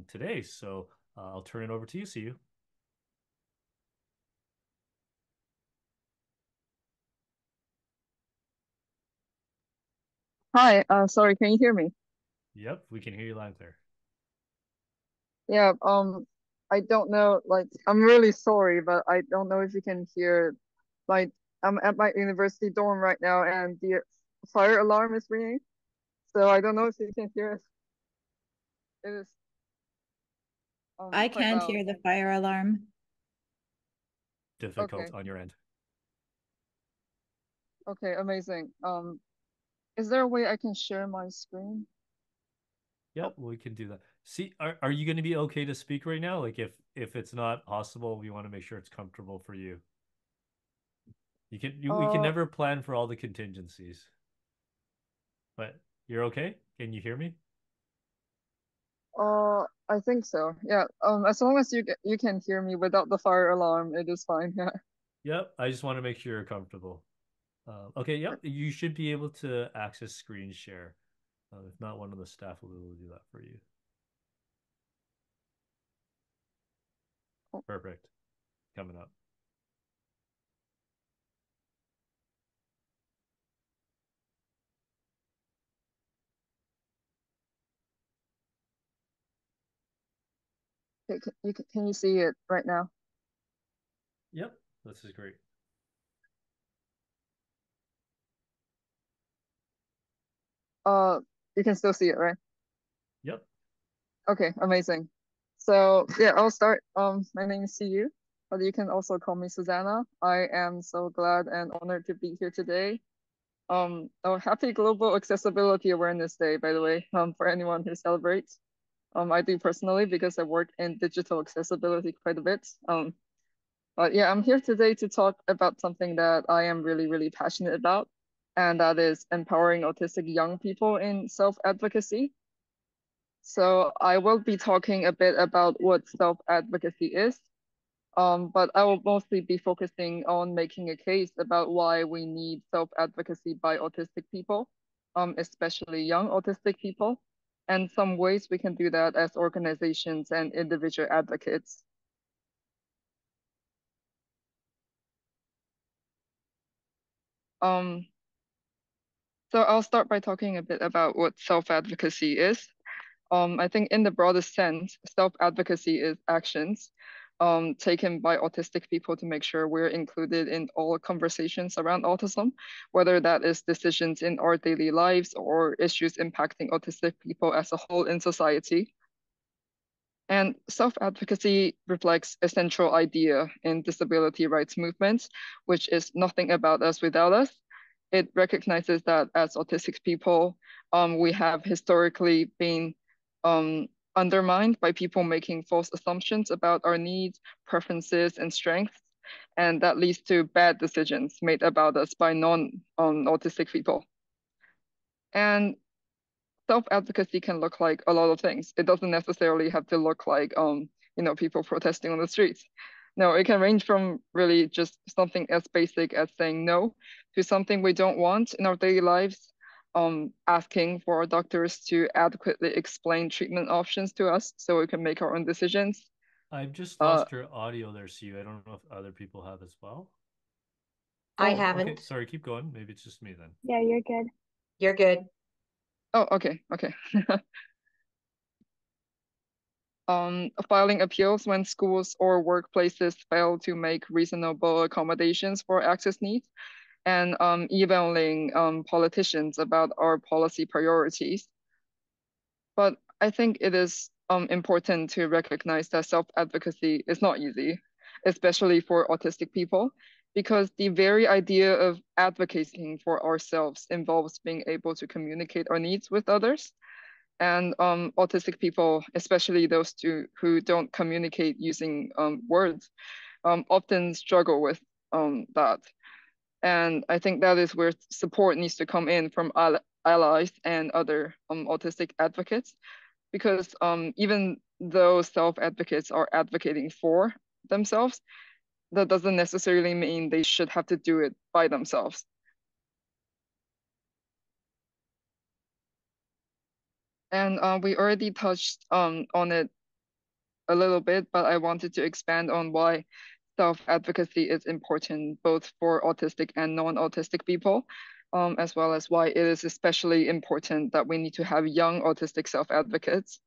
today. So I'll turn it over to you, Siyu. Hi, sorry, can you hear me? Yep, we can hear you loud and clear. Yeah, I don't know, like, I'm really sorry, but I don't know if you can hear, like, I'm at my university dorm right now and the fire alarm is ringing. So I don't know if you can hear it. It is I quite can't loud. hear the fire alarm. Difficult Okay. on your end. Okay, amazing. Is there a way I can share my screen? Yep, we can do that. See, are you going to be okay to speak right now? Like if it's not possible, we want to make sure it's comfortable for you. We can never plan for all the contingencies. But you're okay? Can you hear me? I think so. Yeah. As long as you can hear me without the fire alarm, it is fine. Yeah. Yep. I just want to make sure you're comfortable. Okay. Yep. You should be able to access screen share. If not, one of the staff will be able to do that for you. Perfect. Coming up. Okay, can you see it right now? Yep. This is great. You can still see it, right? Yep. Okay, amazing. So yeah, I'll start. My name is Siyu, but you can also call me Suzanna. I am so glad and honored to be here today. Happy Global Accessibility Awareness Day, by the way, for anyone who celebrates. I do personally because I work in digital accessibility quite a bit. But yeah, I'm here today to talk about something that I am really, really passionate about, and that is empowering autistic young people in self-advocacy. So I will be talking a bit about what self-advocacy is, but I will mostly be focusing on making a case about why we need self-advocacy by autistic people, especially young autistic people, and some ways we can do that as organizations and individual advocates. So I'll start by talking a bit about what self-advocacy is. I think in the broadest sense, self-advocacy is actions taken by autistic people to make sure we're included in all conversations around autism, whether that is decisions in our daily lives or issues impacting autistic people as a whole in society. And self-advocacy reflects a central idea in disability rights movements, which is nothing about us without us. It recognizes that as autistic people, we have historically been undermined by people making false assumptions about our needs, preferences, and strengths. And that leads to bad decisions made about us by non-autistic people. And self-advocacy can look like a lot of things. It doesn't necessarily have to look like, people protesting on the streets. No, it can range from really just something as basic as saying no to something we don't want in our daily lives, asking for our doctors to adequately explain treatment options to us so we can make our own decisions. I've just lost your audio there, Siyu. I don't know if other people have as well. I haven't. Okay, sorry, keep going. Maybe it's just me then. Yeah, you're good. You're good. Oh, okay. Filing appeals when schools or workplaces fail to make reasonable accommodations for access needs, and emailing politicians about our policy priorities. But I think it is important to recognize that self-advocacy is not easy, especially for autistic people, because the very idea of advocating for ourselves involves being able to communicate our needs with others. And autistic people, especially those who don't communicate using words, often struggle with that. And I think that is where support needs to come in from allies and other autistic advocates, because even those self-advocates are advocating for themselves, that doesn't necessarily mean they should have to do it by themselves. And we already touched on it a little bit, but I wanted to expand on why self-advocacy is important both for autistic and non-autistic people, as well as why it is especially important that we need to have young autistic self-advocates.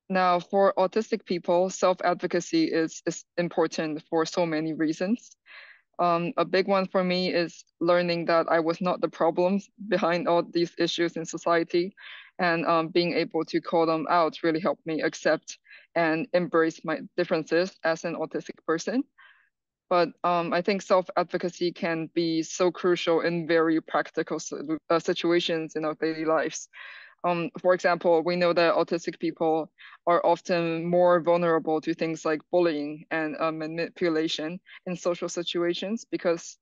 Now, for autistic people, self-advocacy is important for so many reasons. A big one for me is learning that I was not the problem behind all these issues in society, and being able to call them out really helped me accept and embrace my differences as an autistic person. But I think self-advocacy can be so crucial in very practical situations in our daily lives. For example, we know that autistic people are often more vulnerable to things like bullying and manipulation in social situations because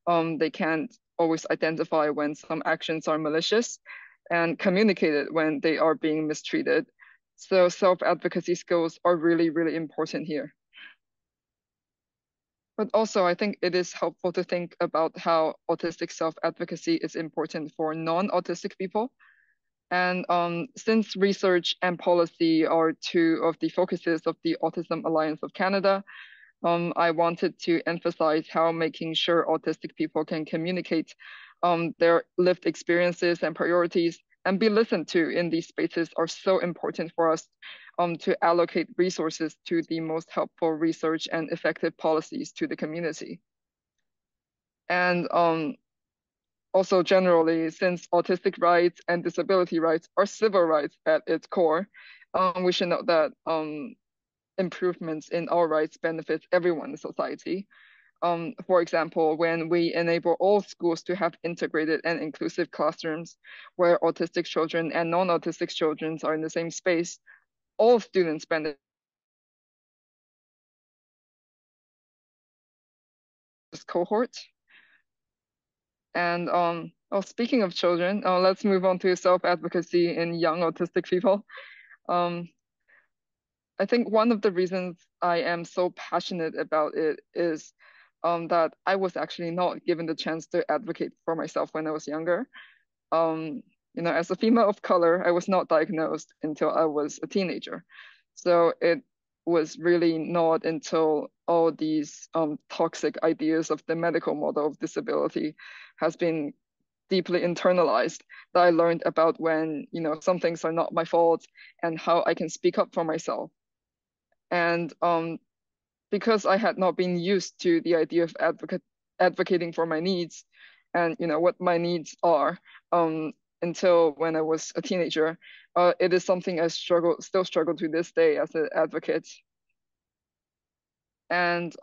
they can't always identify when some actions are malicious and communicate it when they are being mistreated. So self-advocacy skills are really, really important here. But also, I think it is helpful to think about how autistic self-advocacy is important for non-autistic people. And since research and policy are two of the focuses of the Autism Alliance of Canada, I wanted to emphasize how making sure autistic people can communicate their lived experiences and priorities and be listened to in these spaces are so important for us to allocate resources to the most helpful research and effective policies to the community. And also generally, since autistic rights and disability rights are civil rights at its core, we should note that improvements in our rights benefits everyone in society. For example, when we enable all schools to have integrated and inclusive classrooms where autistic children and non-autistic children are in the same space, all students benefit. This cohort. And speaking of children, let's move on to self-advocacy in young autistic people. I think one of the reasons I am so passionate about it is that I was actually not given the chance to advocate for myself when I was younger. You know, as a female of color, I was not diagnosed until I was a teenager. So it was really not until all these toxic ideas of the medical model of disability has been deeply internalized that I learned about when, you know, some things are not my fault and how I can speak up for myself. And because I had not been used to the idea of advocating for my needs and, you know, what my needs are until when I was a teenager, it is something I still struggle to this day as an advocate. And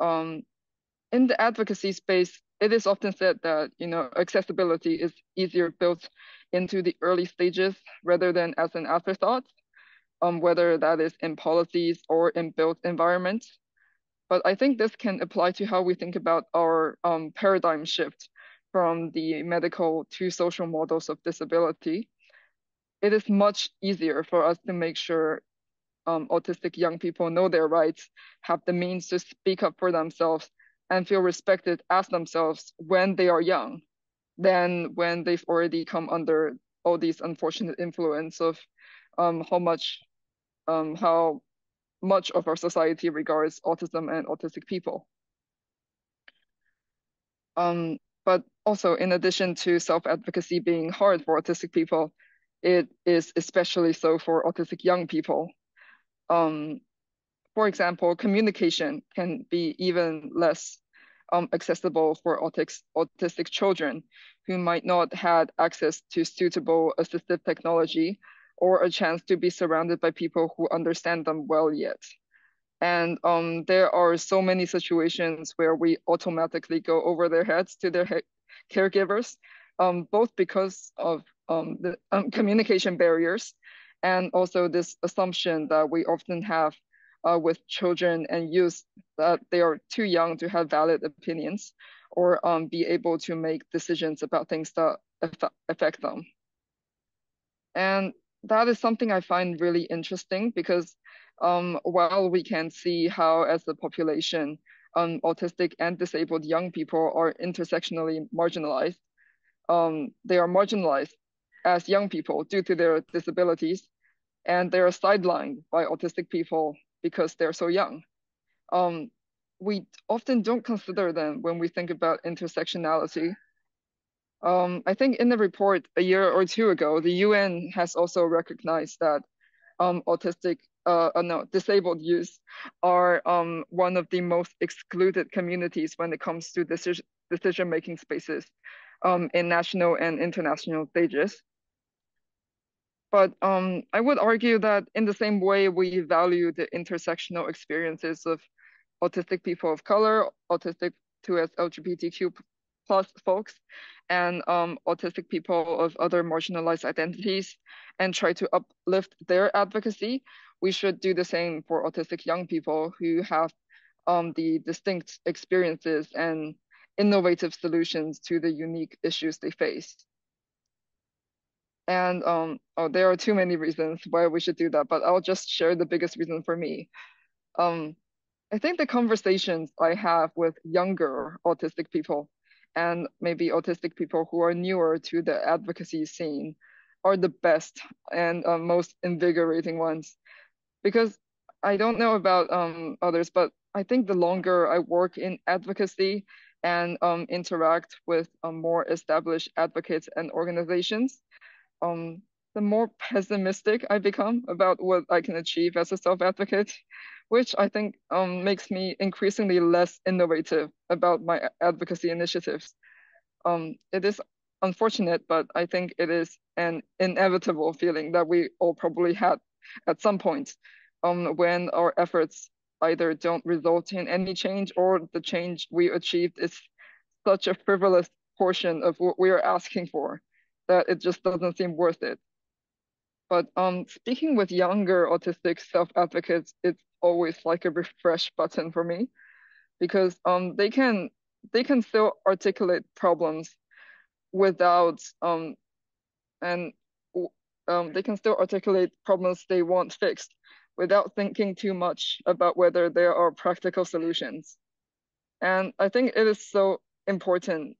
in the advocacy space, it is often said that, you know, accessibility is easier built into the early stages rather than as an afterthought, whether that is in policies or in built environments. But I think this can apply to how we think about our paradigm shift from the medical to social models of disability. It is much easier for us to make sure autistic young people know their rights, have the means to speak up for themselves, and feel respected as themselves when they are young than when they've already come under all these unfortunate influence of how much of our society regards autism and autistic people. But also, in addition to self-advocacy being hard for autistic people, it is especially so for autistic young people. For example, communication can be even less accessible for autistic children who might not have access to suitable assistive technology or a chance to be surrounded by people who understand them well yet. And there are so many situations where we automatically go over their heads to their caregivers, both because of the communication barriers and also this assumption that we often have with children and youth that they are too young to have valid opinions or be able to make decisions about things that affect them. And that is something I find really interesting because while we can see how as a population, autistic and disabled young people are intersectionally marginalized, they are marginalized as young people due to their disabilities, and they are sidelined by autistic people because they're so young. We often don't consider them when we think about intersectionality. I think in the report a year or two ago, the UN has also recognized that disabled youth are one of the most excluded communities when it comes to decision-making spaces in national and international stages. But I would argue that in the same way we value the intersectional experiences of autistic people of color, autistic 2S LGBTQ plus folks, and autistic people of other marginalized identities, and try to uplift their advocacy, we should do the same for autistic young people who have the distinct experiences and innovative solutions to the unique issues they face. And there are too many reasons why we should do that, but I'll just share the biggest reason for me. I think the conversations I have with younger autistic people and maybe autistic people who are newer to the advocacy scene are the best and most invigorating ones. Because I don't know about others, but I think the longer I work in advocacy and interact with more established advocates and organizations, the more pessimistic I become about what I can achieve as a self-advocate, which I think makes me increasingly less innovative about my advocacy initiatives. It is unfortunate, but I think it is an inevitable feeling that we all probably had at some point when our efforts either don't result in any change or the change we achieved is such a frivolous portion of what we are asking for that it just doesn't seem worth it. But speaking with younger autistic self-advocates, it's always like a refresh button for me because they can still articulate problems without they can still articulate problems they want fixed without thinking too much about whether there are practical solutions. And I think it is so important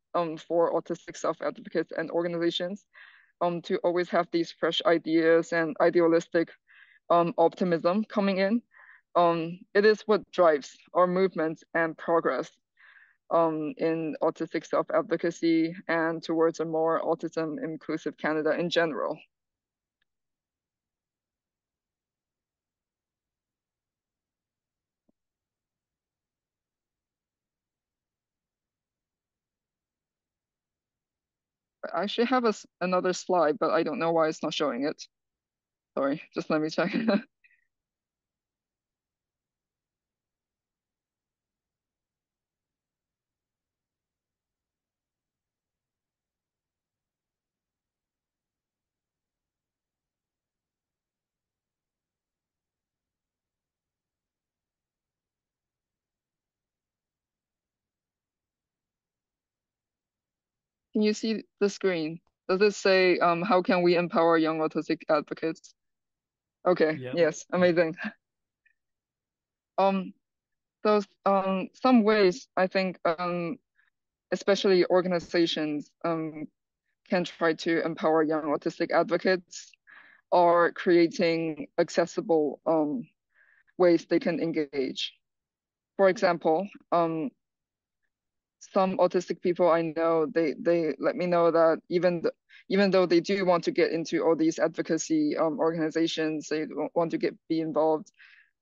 for autistic self-advocates and organizations to always have these fresh ideas and idealistic optimism coming in. It is what drives our movement and progress in autistic self-advocacy and towards a more autism inclusive Canada in general. I actually have another slide, but I don't know why it's not showing it. Sorry, just let me check. Can you see the screen? Does it say, how can we empower young autistic advocates? Okay, Yep. yes, amazing. So some ways I think, especially organizations can try to empower young autistic advocates are creating accessible ways they can engage. For example, some autistic people I know, they let me know that even though they do want to get into all these advocacy organizations, they want to be involved.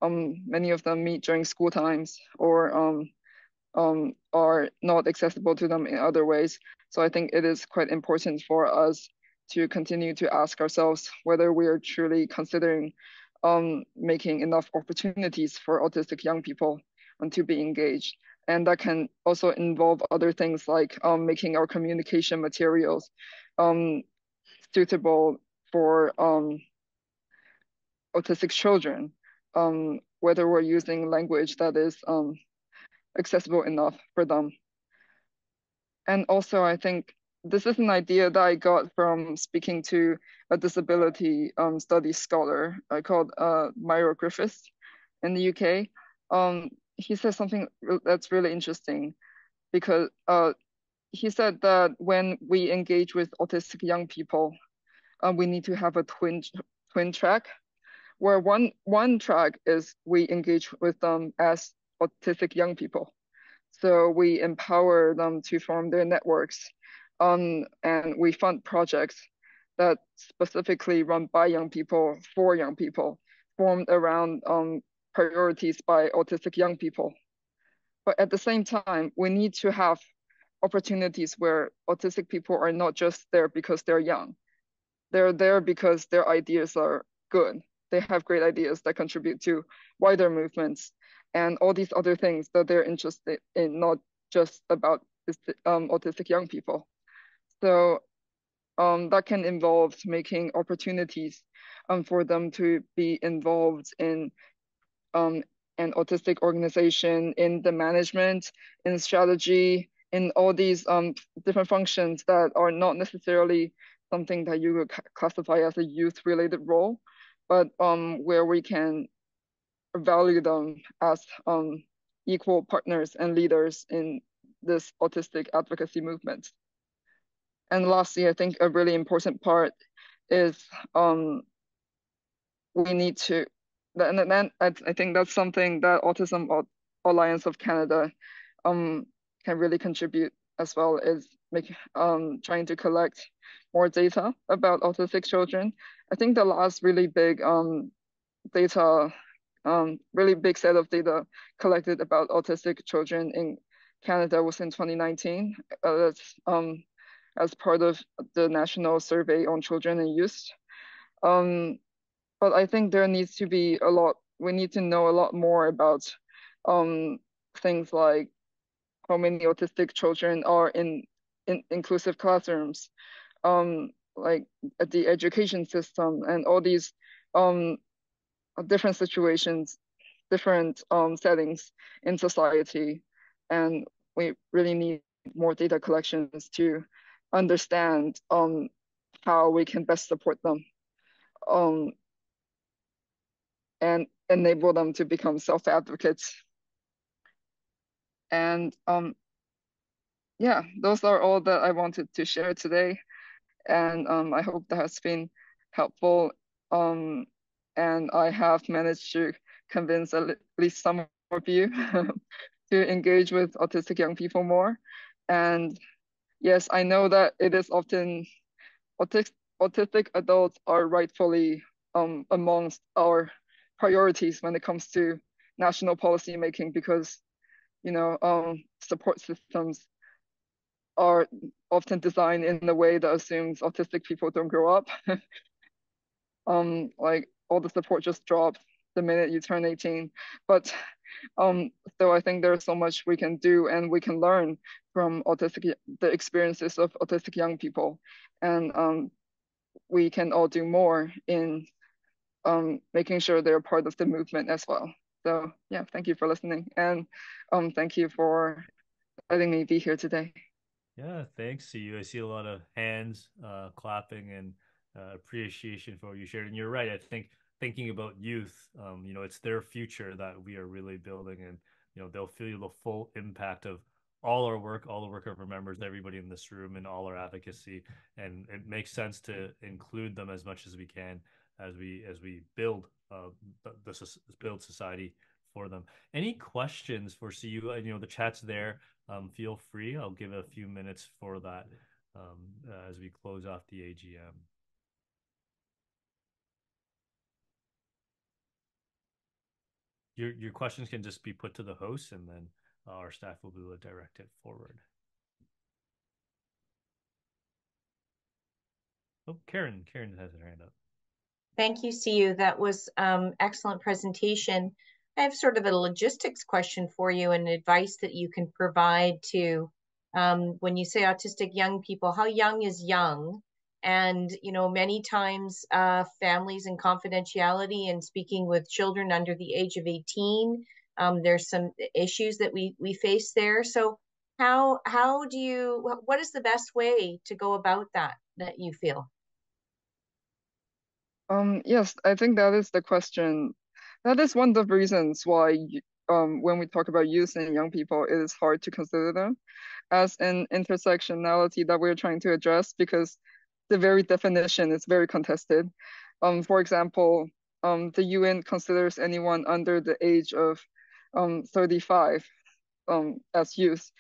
Many of them meet during school times or are not accessible to them in other ways. So I think it is quite important for us to continue to ask ourselves whether we are truly considering making enough opportunities for autistic young people to be engaged. And that can also involve other things like making our communication materials suitable for autistic children, whether we're using language that is accessible enough for them. And also, I think this is an idea that I got from speaking to a disability studies scholar called Myra Griffiths in the UK. He said something that's really interesting because he said that when we engage with autistic young people, we need to have a twin track, where one track is we engage with them as autistic young people. So we empower them to form their networks, and we fund projects that specifically run by young people for young people, formed around priorities by autistic young people. But at the same time, we need to have opportunities where autistic people are not just there because they're young. They're there because their ideas are good. They have great ideas that contribute to wider movements and all these other things that they're interested in, not just about autistic young people. So that can involve making opportunities for them to be involved in an autistic organization, in the management, in strategy, in all these different functions that are not necessarily something that you would classify as a youth-related role, but where we can value them as equal partners and leaders in this autistic advocacy movement. And lastly, I think a really important part is we need to, and then I think that's something that Autism Alliance of Canada can really contribute as well, is trying to collect more data about autistic children. I think the last really big really big set of data collected about autistic children in Canada was in 2019. That's as part of the National Survey on Children and Youth. But I think there needs to be we need to know a lot more about things like how many autistic children are in inclusive classrooms, like the education system, and all these different situations, different settings in society. And we really need more data collections to understand how we can best support them and enable them to become self-advocates. And yeah, those are all that I wanted to share today. And I hope that has been helpful. And I have managed to convince at least some of you to engage with autistic young people more. And yes, I know that it is often autistic adults are rightfully amongst our priorities when it comes to national policy making, because support systems are often designed in a way that assumes autistic people don't grow up. Like all the support just drops the minute you turn 18. But so I think there's so much we can do and we can learn from the experiences of autistic young people. And we can all do more in making sure they're part of the movement as well. So yeah, thank you for listening. And thank you for letting me be here today. Yeah, thanks, Siyu. I see a lot of hands clapping and appreciation for what you shared. And you're right. I think thinking about youth, it's their future that we are really building, and they'll feel the full impact of all our work, all the work of our members, everybody in this room, and all our advocacy. And it makes sense to include them as much as we can as we build build society for them. Any questions for Siyu? The chat's there. Feel free. I'll give a few minutes for that as we close off the AGM. Your questions can just be put to the host, and then our staff will be able to direct it forward. Oh, Karen has her hand up. Thank you, Siyu. That was excellent presentation. I have sort of a logistics question for you and advice that you can provide to when you say autistic young people. How young is young? And many times families and confidentiality and speaking with children under the age of 18, there's some issues that we face there. So how do you, what is the best way to go about that you feel? Yes, I think that is the question. That is one of the reasons why when we talk about youth and young people, it is hard to consider them as an intersectionality that we're trying to address, because the very definition is very contested. For example, the UN considers anyone under the age of 35 as youth.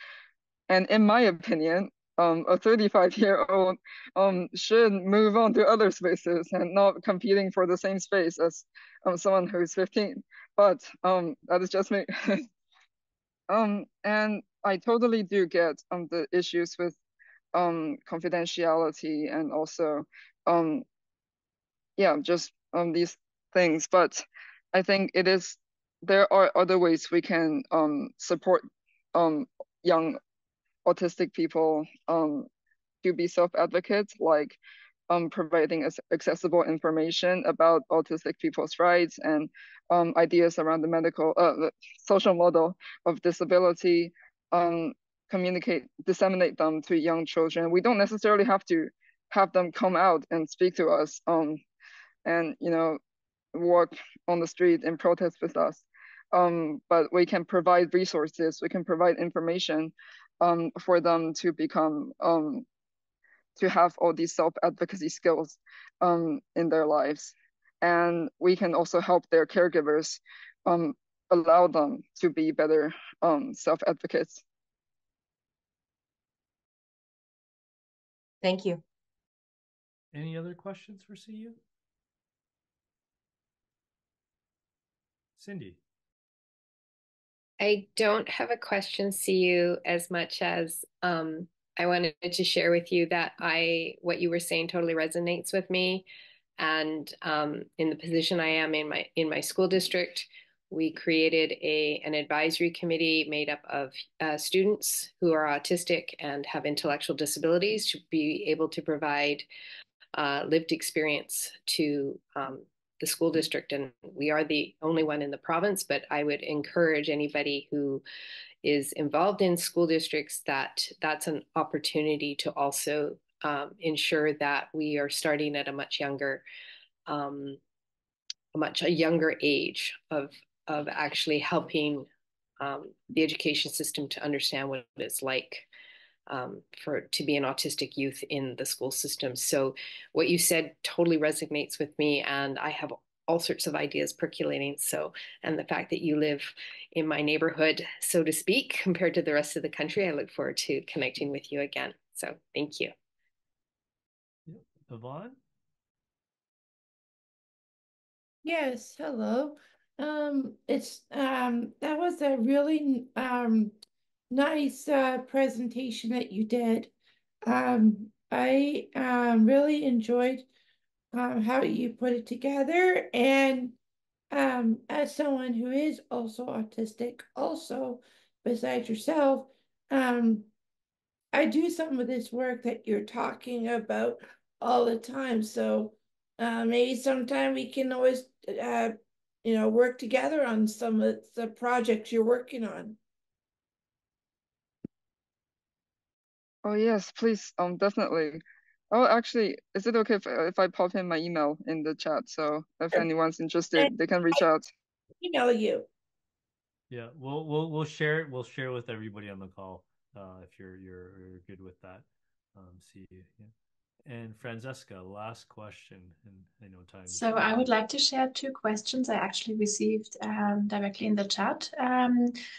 And in my opinion, a 35-year-old should move on to other spaces and not competing for the same space as someone who's 15. But that is just me. And I totally do get the issues with confidentiality and also yeah, just these things. But I think there are other ways we can support young autistic people to be self-advocates, like providing accessible information about autistic people's rights and ideas around the social model of disability, disseminate them to young children. We don't necessarily have to have them come out and speak to us and walk on the street and protest with us. But we can provide resources, we can provide information for them to become to have all these self-advocacy skills in their lives. And we can also help their caregivers allow them to be better self-advocates. Thank you. Any other questions for Siyu? Cindy. I don't have a question, Siyu, as much as I wanted to share with you that what you were saying totally resonates with me. And in the position I am in my school district, we created an advisory committee made up of students who are autistic and have intellectual disabilities to be able to provide lived experience to the school district. And we are the only one in the province, but I would encourage anybody who is involved in school districts that's an opportunity to also ensure that we are starting at a much younger age of actually helping the education system to understand what it's like to be an autistic youth in the school system. So what you said totally resonates with me, and I have all sorts of ideas percolating. So, and the fact that you live in my neighborhood, so to speak, compared to the rest of the country, I look forward to connecting with you again. So thank you. Yvonne? Yes, hello. That was a really nice presentation that you did. I really enjoyed how you put it together, and as someone who is also autistic, also besides yourself, I do some of this work that you're talking about all the time. So maybe sometime we can always work together on some of the projects you're working on. Oh yes, please, definitely. Oh, actually, is it okay if I pop in my email in the chat? So if anyone's interested, they can reach out. Email you. Yeah, we'll share it. We'll share with everybody on the call if you're good with that. See you. Yeah. And Francesca, last question, and I know time. So I would like to share two questions I actually received directly in the chat.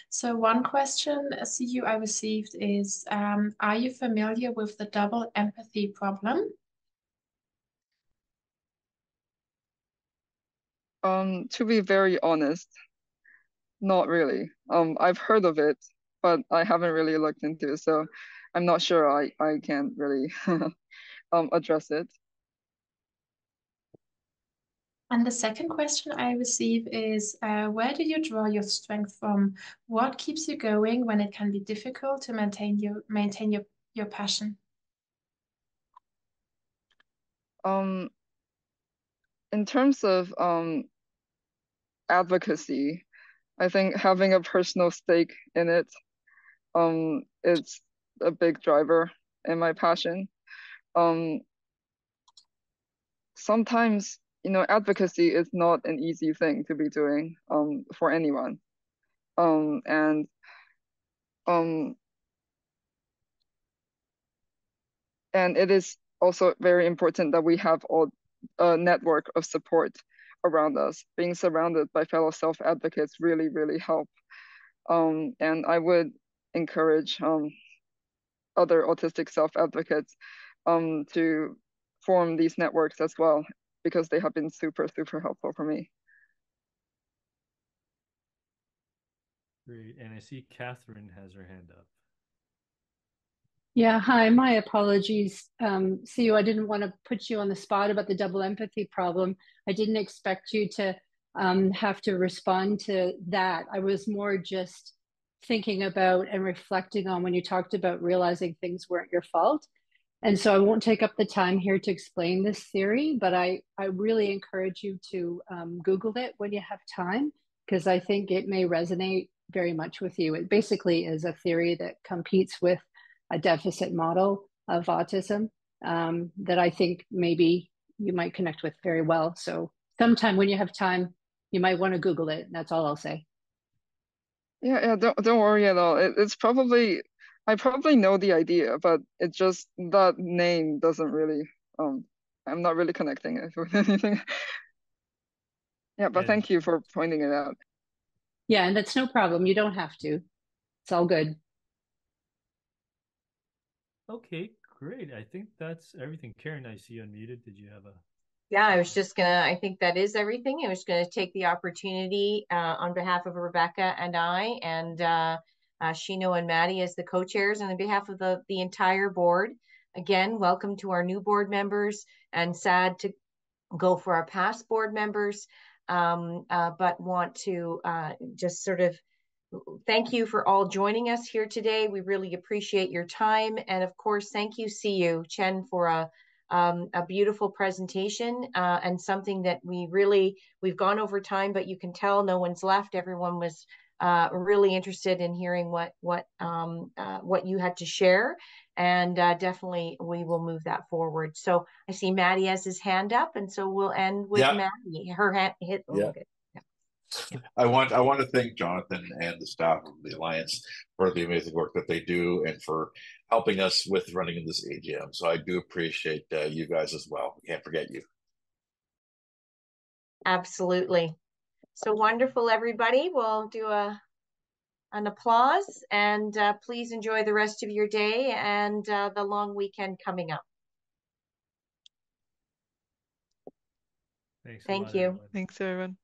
So one question, Siyu, I received is, are you familiar with the double empathy problem? To be very honest, not really. I've heard of it, but I haven't really looked into it, so I'm not sure I can really address it. And the second question I receive is, where do you draw your strength from? What keeps you going when it can be difficult to maintain your passion? In terms of advocacy, I think having a personal stake in it it's a big driver in my passion. Sometimes, you know, advocacy is not an easy thing to be doing for anyone. And it is also very important that we have a network of support around us. Being surrounded by fellow self-advocates really, really help. And I would encourage other autistic self-advocates to form these networks as well, because they have been super, super helpful for me. Great. And I see Catherine has her hand up. Yeah, hi, my apologies. Siyu, I didn't want to put you on the spot about the double empathy problem. I didn't expect you to have to respond to that. I was more just thinking about and reflecting on when you talked about realizing things weren't your fault. And so I won't take up the time here to explain this theory, but I really encourage you to Google it when you have time, because I think it may resonate very much with you. It basically is a theory that competes with a deficit model of autism that I think maybe you might connect with very well. So sometime when you have time, you might want to Google it. That's all I'll say. Yeah, don't worry at all. It's probably, I probably know the idea, but it just, that name doesn't really, I'm not really connecting it with anything. Yeah, but thank you for pointing it out. Yeah, and that's no problem. You don't have to. It's all good. Okay, great. I think that's everything. Karen, I see you unmuted. Did you have a... Yeah, I was just gonna, I think that is everything. I was gonna take the opportunity on behalf of Rebecca and I, and Shino and Maddie as the co-chairs, and on behalf of the entire board. Again, welcome to our new board members, and sad to go for our past board members, but want to just sort of thank you for all joining us here today. We really appreciate your time, and of course, thank you, Siyu, Chen, for a beautiful presentation and something that we've gone over time, but you can tell no one's left. Everyone was really interested in hearing what you had to share, and definitely we will move that forward. So I see Maddie has his hand up, and so we'll end with Maddie. Her hand hit. Yeah. Okay. I want to thank Jonathan and the staff of the Alliance for the amazing work that they do and for helping us with running this AGM. So I do appreciate you guys as well. We can't forget you. Absolutely. So wonderful, everybody. We'll do an applause, and please enjoy the rest of your day and the long weekend coming up. Thanks. Thank you. Thanks, everyone.